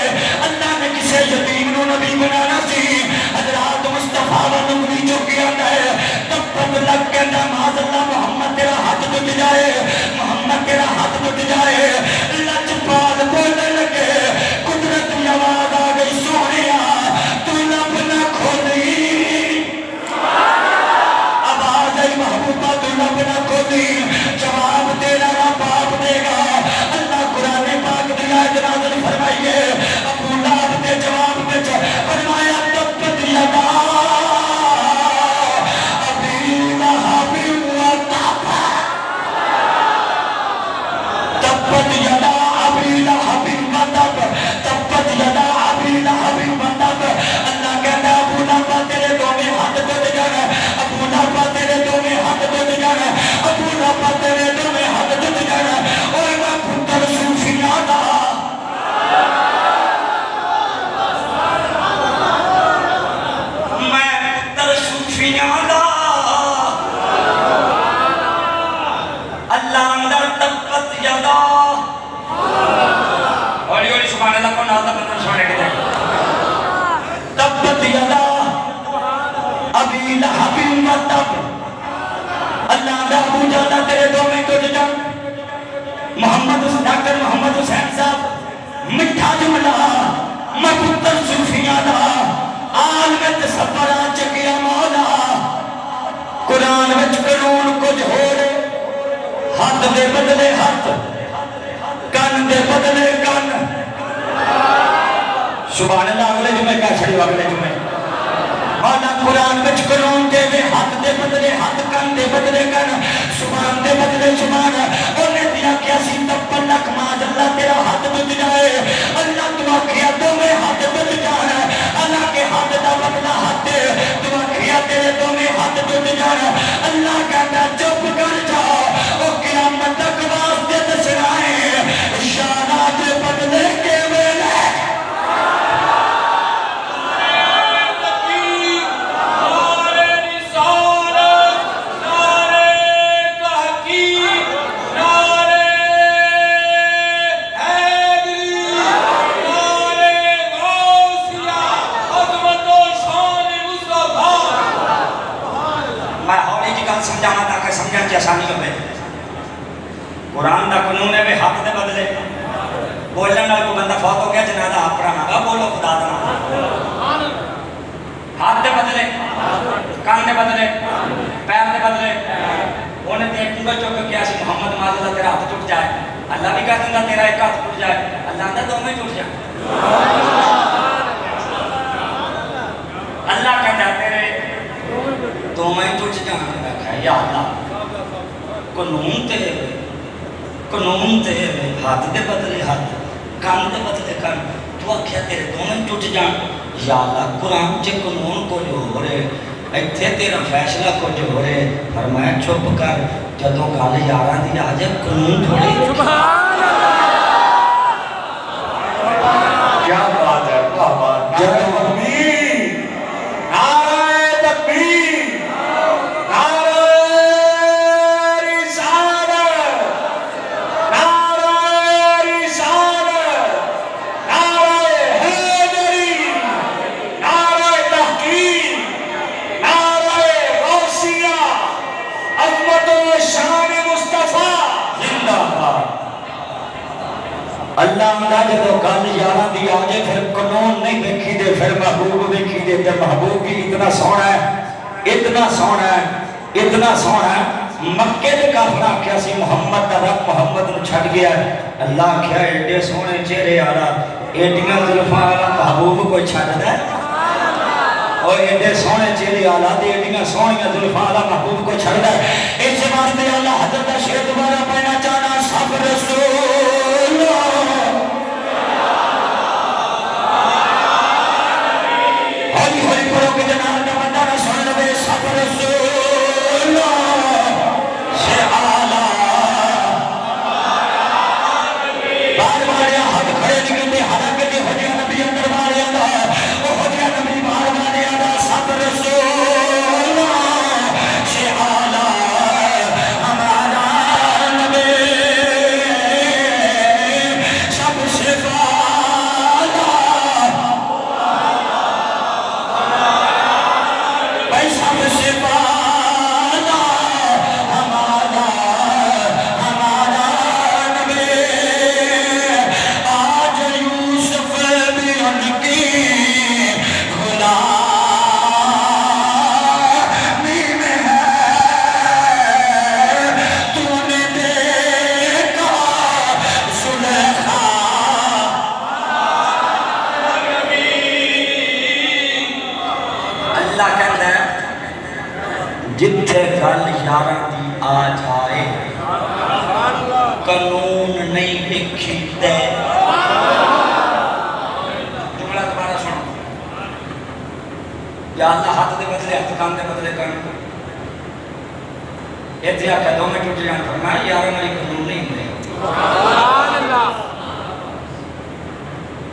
اللہ نے کسے یتیم نو نبی بنانا سی حضرات مصطفیٰ و نبی جو کیا ہے تب لگ کے نماز اللہ محمد تیرا ہاتھ ٹوٹ جائے محمد تیرا ہاتھ ٹوٹ جائے لجپال بولنے لگے قدرت کی آواز آ گئی سونیا تو لب نہ کھولی آواز آئی محبوبہ تو لب نہ کھولی جواب تیرا رب آپ دے گا اللہ قرآن پاک دیا نازل فرمائیے ابو لہب کے جواب میں فرمایا تبت یدا تبت یدا ابی لہب وتب تبت یدا ابی لہب وتب اللہ کہتا ہے ابو لہب تیرے دونوں ہاتھ ٹوٹ جانا ابو لہب تیرے دونوں ہاتھ ٹوٹ جانا ابو لہب تیرے دونوں ہاتھ ٹوٹ جانا اور میں پتر صوفیاں دا میں پتر صوفیاں دا اللہ اندر تبت یدا اولی اولی سبحان اللہ کو نازدہ بندر سونے کے دیں تبت یدا ابی لہب وتب اللہ اندر ابو جانا تیرے دو میں ٹوٹ جان ڈاکٹر محمد حسین صاحب مٹھا جملہ میں پتر صوفیاں دا عالم تصور آ چکیا مولا قرآن وچ قانون کچھ ہو رہے ہاتھ دے بدلے ہاتھ کان دے بدلے کان سبحان اللہ اگلے جمعے کیا چھڑیو اگلے جمعے مولا قرآن وچ قانون دے دے ہاتھ دے بدلے ہاتھ کان دے بدلے کان سبحان دے بدلے سبحان انہیں دیا کیا سی تب پلک ماج اللہ تیرا ہاتھ بج جائے اللہ دعا کیا دو میں ہاتھ بج جانا اللہ کے ہاتھ دا بدلا ہاتھ دعا کیا تیرے دو میں ہاتھ بج جانا اللہ کہتا چپ کر جاؤ او قیامت تک واسطے دسرائے اشارات بدلے کے ویلے سمجھانا تاکہ سمجھا کی آسانی ہوئے قرآن دا قانون ہے ہاتھ دے بدلے بولنے نال کو بندہ فوت ہو گیا جنازہ آپ پڑھانا گا بولو خدا دا ہاتھ دے بدلے کان دے بدلے پیر دے بدلے انہیں تے ایک چوک کیا سی محمد معاذ اللہ تیرا ہاتھ ٹوٹ جائے اللہ بھی کہہ دوں تیرا ایک ہاتھ ٹوٹ جائے اللہ اندر دو میں ٹوٹ جائے اللہ کہتا تیرے دو میں ٹوٹ جانا یا اللہ قانون تے ہاتھ دے بدلے ہاتھ کان دے بدلے کان تو آکھیا تیرے دونوں ٹوٹ جان یا اللہ قرآن چے قانون کو جو ہو رہے ایتھے تیرا فیصلہ کو جو ہو رہے فرمایا چھپ کر جدوں گل یاراں دی آ جائے قانون تھوڑی سبحان اللہ کیا بات ہے جدوں اللہ ملا جدو گل یاراں دی آجے پھر قانون نہیں دیکھی دے پھر محبوب دیکھی دے تے محبوب بھی اتنا سونا ہے اتنا سونا ہے اتنا سونا ہے مکے دے کافر آکھیا سی محمد دا رب محمد نو چھڈ گیا اللہ آکھیا ایڈے سونے چہرے والا ایڈیاں زلفاں والا محبوب کوئی چھڈدا ہے اور ایڈے سونے چہرے والا تے ایڈیاں سونیاں زلفاں والا محبوب کوئی چھڈدا ہے اس واسطے اللہ حضرت دا شعر دوبارہ پڑھنا چاہنا سب رسول بار بار ہاتھ کھڑے نہیں کرتے حالانکہ ہو جائے نبی اندر اتھے گل یاراں دی آ جائے قانون نہیں لکھی دے جملہ دوبارہ سنو یا اللہ ہاتھ دے بدلے ہاتھ کام دے بدلے کرنا اتھے آکھا دو میں ٹوٹ جان فرمایا یارہ میری قانون نہیں دے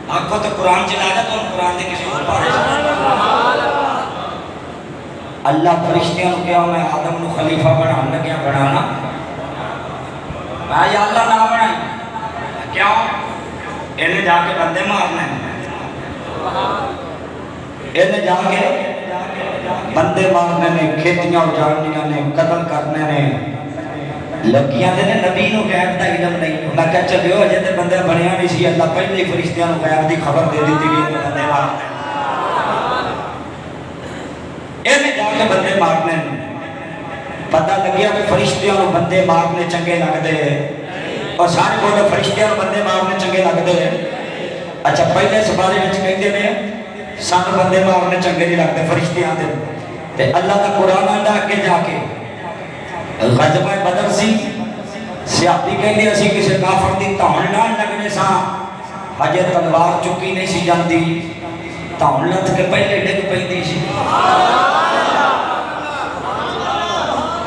آنکھوں تو قرآن چلا جا تو ہم قرآن دے کسی اور پارے اللہ فرشتیاں کو کیا میں آدم نو خلیفہ بنانا کیا بنانا یا اللہ نہ بنائی کیوں انہیں جا کے بندے مارنے انہیں جا کے بندے مارنے نے کھیتیاں اجاڑنے نے قتل کرنے نے لگیاں دے نے نبی نو غیب دا علم نہیں میں کہا چلیو اجے تے بندے بنیا نہیں سی اللہ پہلے ہی فرشتیاں نو غیب دی خبر دے دیتی بھی بندے مارنے انہیں جا کے بندے مارنے پتہ لگیا کہ فرشتیاں نو بندے مارنے چنگے لگ دے اور سارے بولے فرشتیاں نو بندے مارنے چنگے لگ دے اچھا پہلے سبارے وچ کہندے نے سانو بندے مارنے چنگے نہیں لگتے فرشتیاں دے تے اللہ دا قرآن آندا اگے جا کے غزوہ بدر سی صحابی کہندے اسی کسے کافر دی تہن نال لگنے سا ہجے تلوار چکی نہیں سی جاندی تہن لت کے پہلے ڈگ پیندی سی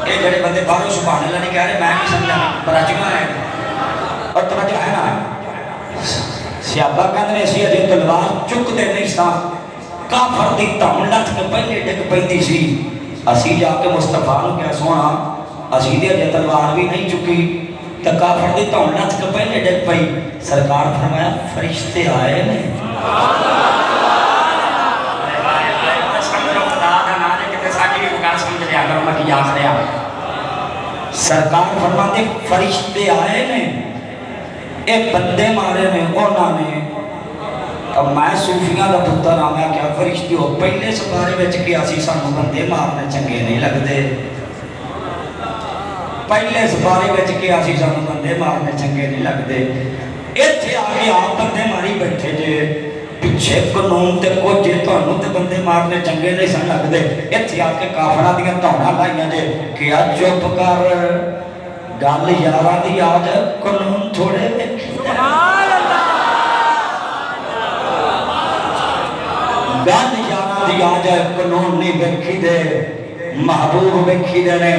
اے جڑے بندے باہروں سبحان اللہ نہیں کہہ رہے میں نہیں سمجھا پراچیاں ہے اور توجہ ہے نا صحابہ کہندے اسی ہجے تلوار چکتے نہیں سا کافر دی تہن لت کے پہلے ڈگ پیندی سی اسی جا کے مصطفیٰ نو کیا سونا اسی دے جے تلوار بھی نہیں چکی تو کافر دی تہن لت کے پہلے ڈگ پئی سرکار فرمایا فرشتے آئے نے سرکار فرماتے فرشتے آئے نے اے بندے مارے نے اونا نے اب میں صوفیاں دا پتر ہاں میں کیا فرشتے ہو پہلے سپارے وچ کیا سی سانو بندے مارنے چنگے نہیں لگدے پہلے سپارے وچ کیا سی سانو بندے مارنے چنگے نہیں لگدے ایتھے آگے آپ بندے ماری بیٹھے جے پیچھے قانون تے کچھ تانوں تے بندے مارنے چنگے نہیں سن لگدے ایتھے آ کے کافراں دیاں تہناں لائیاں جے کیا چپ کر گل یاراں دی آ جائے قانون تھوڑے ویکھی سبحان اللہ گل یاراں دی آ جائے قانون نہیں ویکھی دے محبوب ویکھی دے نے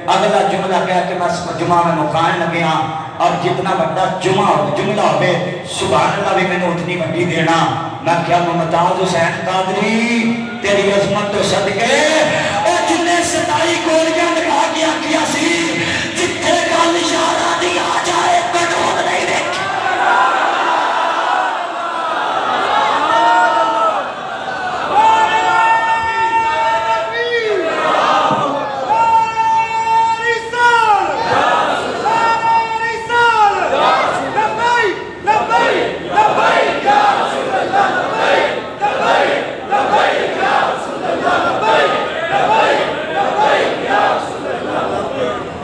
اگلا جملہ کہہ کے میں جمعہ میں مقائن لگیا اور جتنا بڑا جملہ ہوئے سبحان اللہ بھی میں نے اتنی بڑی دینا میں کیا ممتاز حسین قادری تیری عظمت تو صدقے اور جنہیں ستائی گولیاں لگا گیا کیا سی جتنے گل یاراں دی آ جائے قانون نہیں دیکھ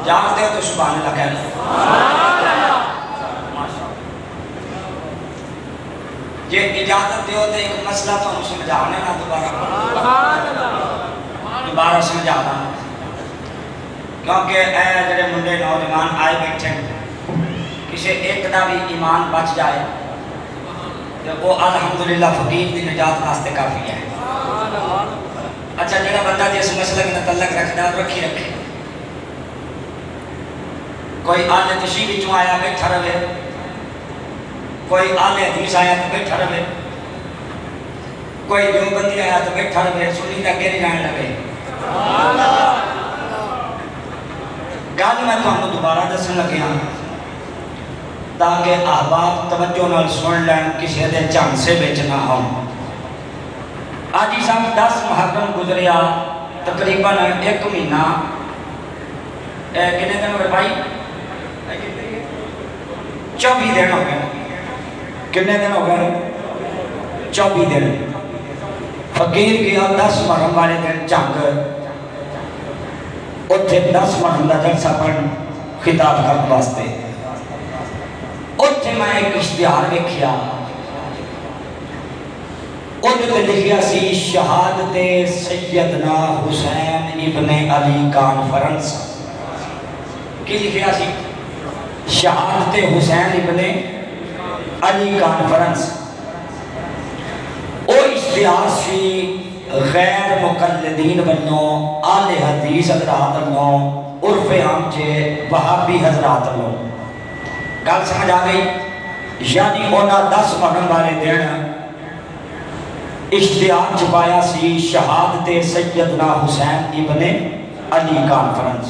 جانتے ہو تو سبحان اللہ کہنا یہ اجازت دیو تو ایک مسئلہ تو ہم سمجھانے نا دوبارہ سمجھانا کیونکہ اے جڑے منڈے نوجوان آئے بیٹھے کسی ایک دا بھی ایمان بچ جائے تو وہ الحمدللہ فقیر دی نجات واسطے کافی ہے اچھا جڑا بندہ جس مسئلہ کے تعلق رکھنا رکھی رکھے کوئی آلے تشیح بچوں آیا بیٹھا رہے کوئی آلے حدیث آیا تو بیٹھا رہے کوئی دیوبندی آیا تو بیٹھا رہے سنی تک گیری جانے لگے گل میں تو ہم دوبارہ دسن لگے ہاں تاکہ احباب توجہ نال سن لین کسی دے چانسے بیچ نہ ہوں آج ہی صاحب 10 محرم گزریا تقریباً 1 مہینہ کنے دن ہوئے بھائی 24 دن ہو گئے کنے دن ہو گئے 24 دن فقیر گیا 10 محرم والے دن جنگ اتھے 10 محرم دا جلسہ پڑھ خطاب کرنے واسطے اتھے میں ایک اشتہار دیکھیا تے لکھیا سی شہادت سیدنا حسین ابن علی کانفرنس. کی لکھیا سی؟ شہادت حسین ابن علی کانفرنس. او اشتہار سی غیر مقلدین بنو آل حدیث حضرات بنو عرف عام چے وہابی حضرات بنو. گل سمجھ آ گئی؟ یعنی اونا 10 محرم والے دن اشتہار چھپایا سی شہادت سیدنا حسین ابن علی کانفرنس.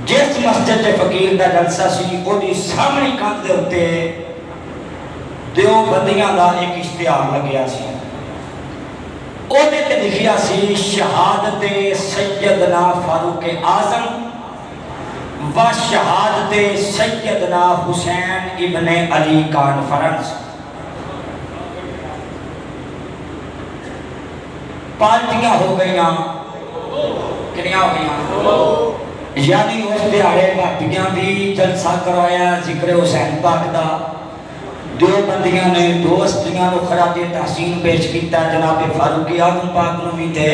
جس مسجد فقیر دا جلسہ سی او دی سامنے کندھ دے اُتے دیوبندیاں دا ایک اشتہار لگیا سی. او دے تے لکھیا سی شہادت سیدنا فاروق اعظم و شہادت سیدنا حسین ابن علی کانفرنس. پارٹیاں ہو گئیاں، کنیاں ہو گئیاں؟ یعنی اس دیہڑے بھابیاں بھی جلسہ کروایا ذکر حسین پاک دا. دیوبندیاں نے دوستیاں نو خراج تحسین پیش کیتا جناب فاروق اعظم پاک نو بھی تے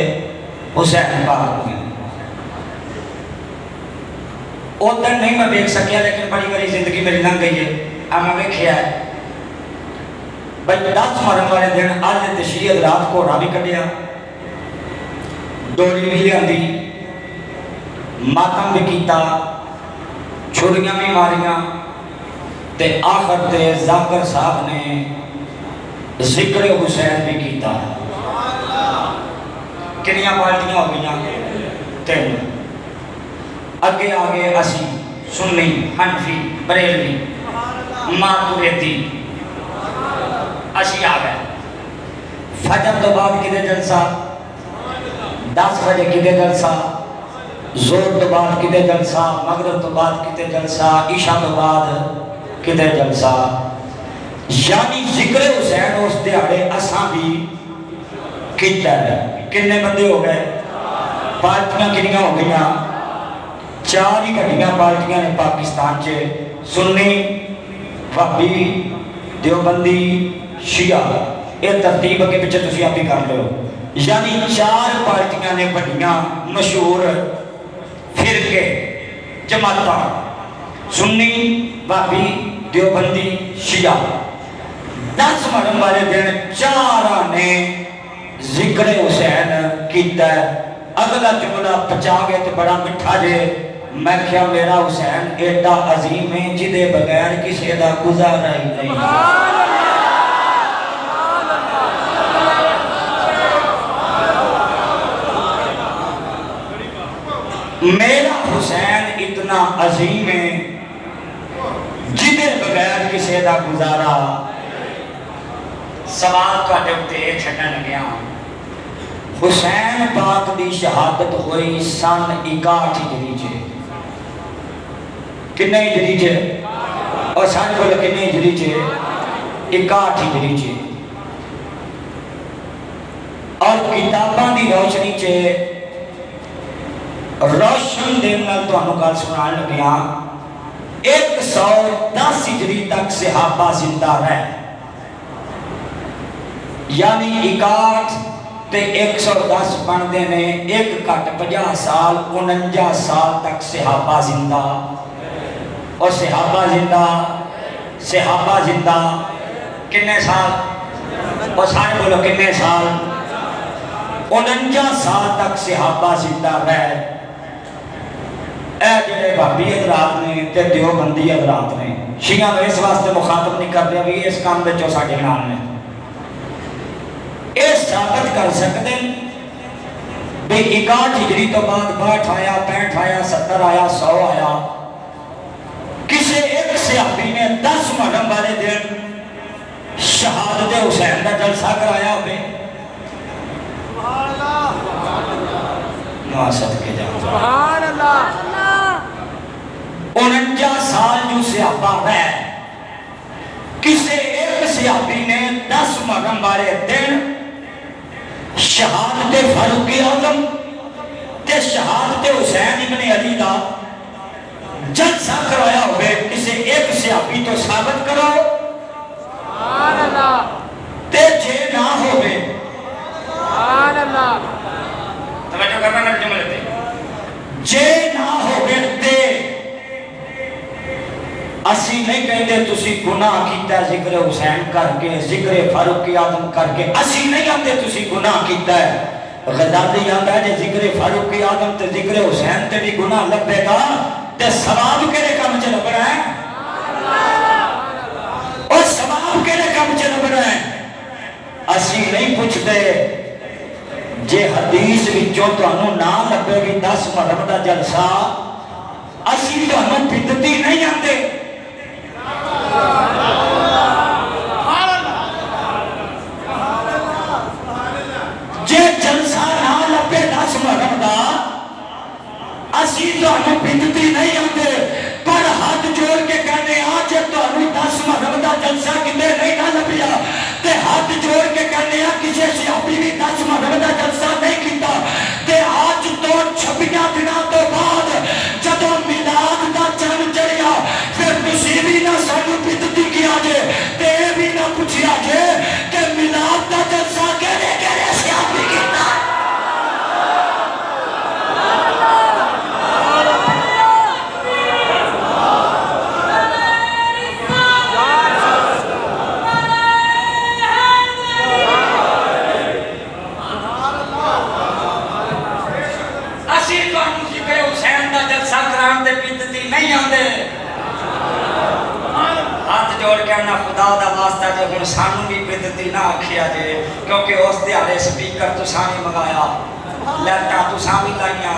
حسین پاک نو بھی. ادھر نہیں میں دیکھ سکیا لیکن بڑی بڑی زندگی میری لنگ گئی ہے. اب میں دیکھیا ہے بھائی 10 محرم والے دن آج تشریح حضرات کو راہ بھی کڈیا، ڈولی بھی لیاندی، ماتم بھی کیتا، چھریاں بھی ماریاں، تے آخر تے ذاکر صاحب نے ذکر حسین بھی کیتا. کنیاں پارٹیاں ہو گئیاں؟ 3. اگے آگے اسی سنی، حنفی، بریلوی، ماتوریدی اسی آ گئے. فجر تو بعد کدے جلسہ، 10 بجے کدے جلسہ، زور تو بعد کدے جلسہ، مغرب تو بعد کدے جلسہ، عشاء تو بعد کدے جلسہ. یعنی ذکر حسین اس دیہڑے اساں بھی کیتا ہے. کتنے بندے ہو گئے؟ پارٹیاں کنیاں ہو گئیاں؟ 4 ہی گھڑیاں پارٹیاں نے پاکستان چے، سنی، وہابی، دیوبندی، شیعہ. یہ ترتیب کے پیچھے تسی آپ بھی کر لو. یعنی 4 پارٹیاں نے بڑیاں مشہور فرقے جماعتاں، سنی، وہابی، دیوبندی، شیعہ. 10 محرم والے دن 4 نے ذکر حسین کیتا ہے. اگلا جملہ پچا گئے تو بڑا مٹھا جے، میں کیا میرا حسین ایڈا عظیم ہے جدے بغیر کسی دا گزارا ہی نہیں. میرا حسین اتنا عظیم ہے جدے بغیر کسی دا گزارا. سوال تو آٹے ہوتے چھڑنے لگیا. حسین پاک دی شہادت ہوئی سن 61 ہجری چے. کنے ہجری چے؟ اور سن بولے کنے ہجری چے؟ 61 ہجری چے. اور کتاباں دی روشنی چے روشن دن نال تانوں گل سنان لگیا. 110 ہجری تک صحابہ زندہ رہے. یعنی 61 تے 110 بندے نے 1 کٹ 50 سال 49 سال تک صحابہ زندہ. اور صحابہ زندہ کنے سال؟ اور سارے بولو کنے سال؟ 49 سال تک صحابہ زندہ رہے. اے جڑے بھابی حضرات نے تے دیوبندی حضرات نے شیعہ میں اس واسطے مخاطب نہیں کر دیا بھی اس کام بچوں ساڑھے نام نے اس ثابت کر سکتے بھی 61 ہجری تو بعد 62 آیا 65 آیا 70 آیا 100 آیا. کسی ایک صحابی نے 10 محرم والے دن شہادت حسین کا جلسہ کرایا ہوئے. نواسط کے جاؤ سبحان اللہ. 49 سال جو صحابہ رہے کسی ایک صحابی نے 10 محرم والے دن شہادت فاروق اعظم تے شہادت حسین ابن علی دا جلسہ کروایا ہوئے. کسی ایک صحابی تو ثابت کرو. تے توجہ کرنا میرے جملے تے جے نہ ہوئے تے اسی نہیں کہتے تسی گناہ کیتا ہے ذکر حسین کر کے ذکر فاروق اعظم کر کے اسی نہیں آتے تسی گناہ کیتا ہے غزالی آتا ہے جے ذکر فاروق اعظم تے ذکر حسین تے بھی گناہ لبے گا تے ثواب کیڑے کام چ لبنا ہے اور ثواب کیڑے کام چ لبنا ہے اسی نہیں پوچھتے جے حدیث وچوں تانوں نہ لبے گی 10 محرم دا جلسہ اسی تانوں بدعتی نہیں آتے جے جلسہ نہ لبے 10 محرم دا اسی تانوں بدعتی نہیں آتے پر ہاتھ جوڑ کے کہنے آج تانوں 10 محرم دا جلسہ کتے نہیں نہ لبیا تے ہاتھ جوڑ کے کہنے آ کسی سیابی بھی 10 محرم دا جلسہ نہیں کیتا تے آج تو 26 دنوں تو بعد جدوں میلاد دا چند چڑھیا پھر تسی بھی نہ سانو بدعتی کیا جے تے بھی نہ پوچھیا جے کہ میلاد دا جلسہ کہڑے کہڑے سیابی کیتا نہیں آندے ہاتھ جوڑ کے نہ خدا دا واسطہ جو ہن سانو بھی بدعتی نہ آکھیا جے کیونکہ اس دیہڑے سپیکر تو سانی منگایا لیٹاں تو سانی لائیاں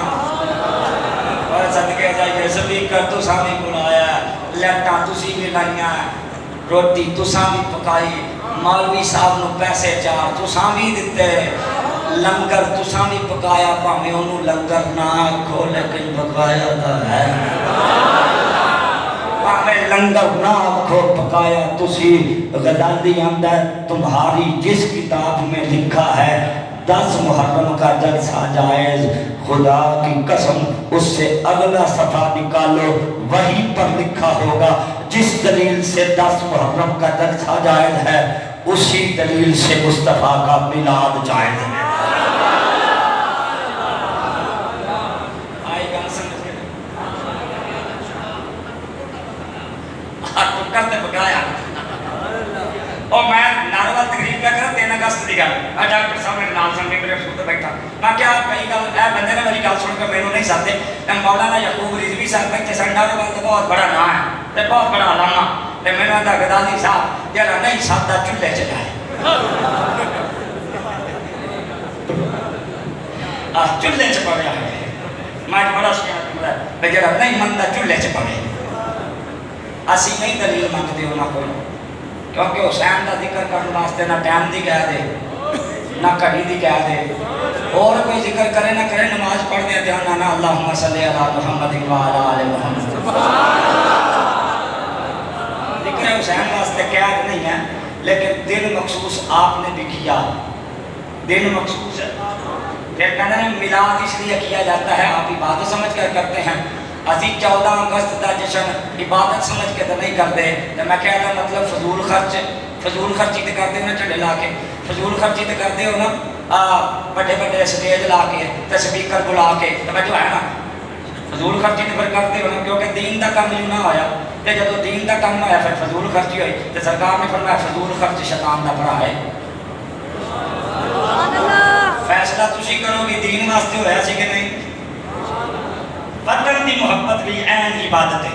اور صدقے جائیے سپیکر تو سانی بلایا لیٹاں تو سی بھی لائیاں روٹی تو سانی پکائی مولوی صاحب نو پیسے چار تو سانی دیتے لنگر تو سانی پکایا پاہمیں انہوں لنگر نہ کھو لیکن پکایا تا ہے پاہمیں لنگر نہ کھو پکایا تسی غزالی اندر تمہاری جس کتاب میں لکھا ہے 10 محرم کا جلسہ جائز خدا کی قسم اس سے اگلا صفحہ نکالو وہی پر لکھا ہوگا جس دلیل سے 10 محرم کا جلسہ جائز ہے اسی دلیل سے مصطفیٰ کا میلاد جائز ہے کرتے بکایا اور میں ناروال تقریب کیا کرا 3 اگست دی گل ڈاکٹر صاحب نے نام سن کے میرے سکول بیٹھا میں کیا کئی گل اے بندے نے میری گل سن کے مینوں نہیں ساتھے مولانا یعقوب رضوی صاحب بیٹھے سن ناروال تے بہت بڑا نام ہے تے بہت بڑا علامہ تے مینوں آندا غزالی صاحب جڑا نہیں ساتھا چولہے چ جائے چولہے چ پڑیا ہے میں بڑا شکایت کردا جڑا نہیں مندا چولہے چ پڑے اسی نہیں دلیل مانگتے ہو نہ کوئی کیونکہ حسین کا ذکر کرنے واسطے نہ ٹائم دی کہہ دے نہ گھڑی دی کہہ دے اور کوئی ذکر کرے نہ کرے نماز پڑھ دے دھیان نہ اللہم صلی علی محمد وعلی آل محمد ذکر حسین واسطے قید نہیں ہے لیکن دن مخصوص آپ نے بھی کیا دن مخصوص ہے پھر کہنا ہے میلاد اس لیے کیا جاتا ہے آپ عبادت سمجھ کر کرتے ہیں عزیز 14 اگست دا جشن عبادت سمجھ کے تو نہیں کرتے تو میں کہتا مطلب فضول خرچی تو کرتے ہو نا جھنڈے لا کے فضول خرچی تو کرتے ہو نا بڑے بڑے سٹیج لا کے تو سپیکر بلا کے تو میں جو ہے نا فضول خرچی تو پھر کرتے ہو نا کیونکہ دین دا کام جو نہ ہویا تو جب دین دا کام نہ ہویا پھر فضول خرچی ہوئی تو سرکار نے فرمایا فضول خرچ شیطان دا بڑا ہے فیصلہ تسی کرو گے دین واسطے ہویا سی کہ نہیں وطن دی محبت بھی این عبادت ہے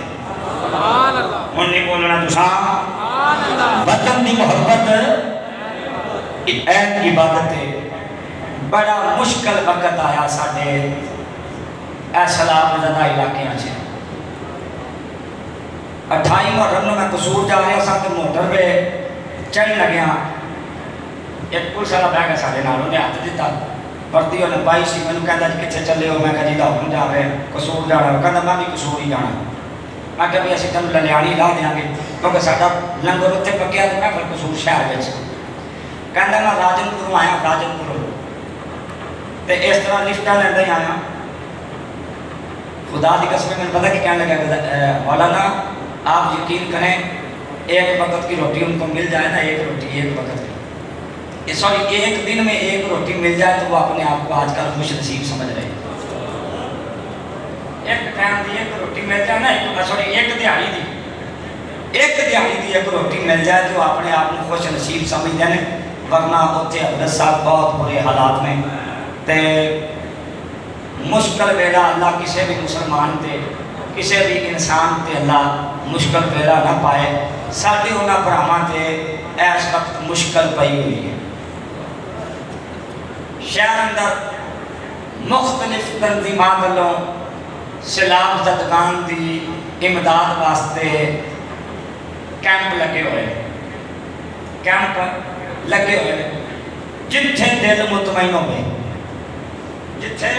ان نے بولنا دوسرا وطن دی محبت این عبادت ہے بڑا مشکل وقت آیا ساڑھے اے سلام زدہ علاقے آچے 28 محرم میں قصور جا رہا ساتھ موٹر پہ چڑھ لگیا ایک پولیس والا بیگا ساڑھے نالوں نے ہاتھ دیتا پڑھتی ہو نے بائی سی میں نے کہتا کتنے چلے ہو میں کہا جی داؤں جا رہے ہیں قصور جا رہا ہے کہتا میں بھی قصور ہی جانا میں کہا بھی اسی تنو للیانی لا دیا گے کیونکہ ساڑھا لنگر اتھے پکیا تو میں پھر قصور شہر بیچ کہتا میں راجن پوروں آیا راجن پوروں تے اس طرح لفٹا لیندہ ہی آیا خدا دی قسم میں پتہ کہ کہنے لگا مولانا آپ یقین کریں ایک وقت کی روٹی ان کو مل جائے نا ایک روٹی ایک وقت کی سوری ایک دن میں ایک روٹی مل جائے تو وہ اپنے آپ کو آج کل خوش نصیب سمجھ رہے ہیں۔ ایک ٹائم دی ایک روٹی مل جائے نا، سوری ایک دیہڑی دی ایک روٹی مل جائے تو اپنے آپ کو خوش نصیب سمجھتے ہیں، ورنہ اتنے حضرت صاحب بہت برے حالات میں تے مشکل ویلا اللہ کسی بھی مسلمان تے کسی بھی انسان تے اللہ مشکل ویلا نہ پائے۔ ساڈے انہاں بھراواں تے اس وقت مشکل پئی ہوئی ہے۔ شہر اندر مختلف تنظیمات والوں سیلاب زدگان دی امداد واسطے کیمپ لگے ہوئے جتھے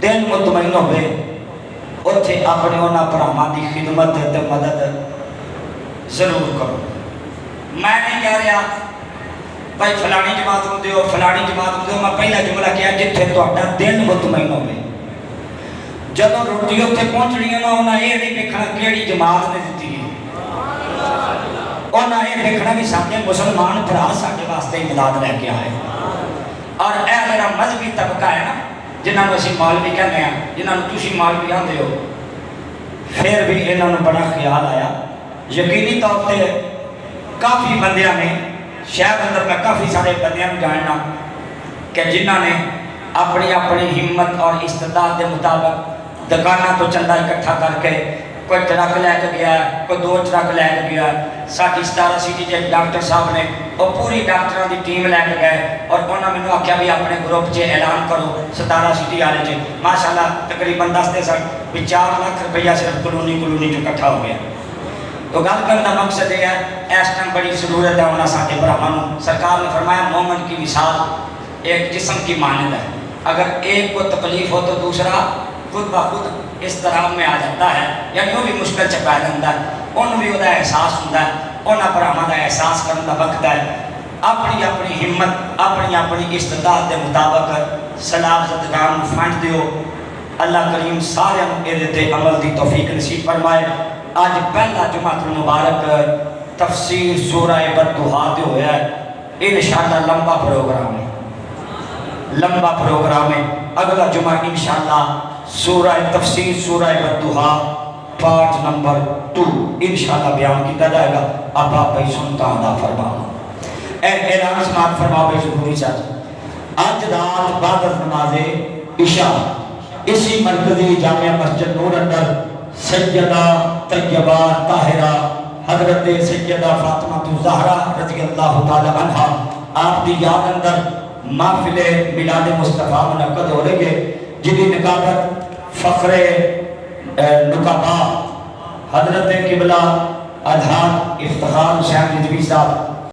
دل مطمئن ہوئے اتھے اپنے انہاں بھراواں دی خدمت تے مدد ضرور کرو۔ میں نہیں کہہ رہا بھائی فلانی جماعت نوں دیو فلانی جماعت نوں دیو، میں پہلا جملہ کیا جتھے تہاڈا دل مطمئن ہوئے۔ جدوں روٹی اتھے پہنچنی ہے نا، انہاں یہ نہیں دیکھنا کیڑی جماعت نے دتی ہے، انہاں یہ دیکھنا بھی سارے مسلمان بھرا سارے واسطے امداد لے کے آئے۔ اور اے میرا مذہبی طبقہ ہے نا، جنہاں نوں اسی مولوی کہنے ہیں، جنہاں نوں تسی مولوی آندے ہو، پھر بھی انہاں نوں بڑا خیال آیا۔ یقینی طور پہ کافی بندیاں نے شہر اندر میں کافی سارے بندیاں جاننا کہ جنہاں نے اپنی اپنی ہمت اور استطاعت کے مطابق دکانوں تو چندہ اکٹھا کر کے کوئی ٹرک لے کے گیا، کوئی 2 ٹرک لے کے گیا۔ ساڈی 17 سٹی کے ڈاکٹر صاحب نے وہ پوری ڈاکٹروں کی ٹیم لے کے گئے اور انہوں نے مینوں آخیا بھی اپنے گروپ 'چ اعلان کرو 17 سٹی والے 'چ۔ ماشاءاللہ تقریباً دستے سن بھی 4 لاکھ روپیہ صرف کلونی جو اکٹھا ہو گیا۔ تو گل کرنے کا مقصد یہ ہے اس ٹائم بڑی ضرورت ہے انہاں سارے بھراواں۔ سرکار نے فرمایا مومن کی مثال ایک جسم کی مانند ہے، اگر ایک کو تکلیف ہو تو دوسرا خود بخود اس طرح میں آ جاتا ہے، یعنی وہ بھی مشکل چ پی جاتا ہے، انہوں بھی وہ احساس ہوتا ہے، انہاں بھراواں کا احساس کرنے کا وقت ہے۔ اپنی اپنی ہمت اپنی استطاعت کے مطابق سیلاب زدگان فنڈ دیو۔ اللہ کریم سارے یہ عمل دی توفیق نصیب فرمائے۔ آج پہلا جمعہ المبارک تفسیر سورہ بددعا تے ہویا ہے، انشاءاللہ لمبا پروگرام ہے۔ اگلا جمعہ انشاءاللہ سورہ تفسیر سورہ بددعا پارٹ نمبر 2 انشاءاللہ بیان کیتا جائے گا۔ اب آپ بھائی سنتا ہوں فرماؤں اعلان سماعت فرماؤ بھائی ضروری چاہتا آج رات بعد از نماز عشاء اسی مرکزی جامعہ مسجد نور اندر سیدہ طیبہ طاہرہ حضرت سیدہ فاطمہ زہرا رضی اللہ تعالی عنہ آپ دی یاد اندر محفل میلاد مصطفیٰ منعقد ہو رہے گے، جنہی نقابت فخر نقابہ حضرت قبلہ اذہان افتخار حسین رضوی صاحب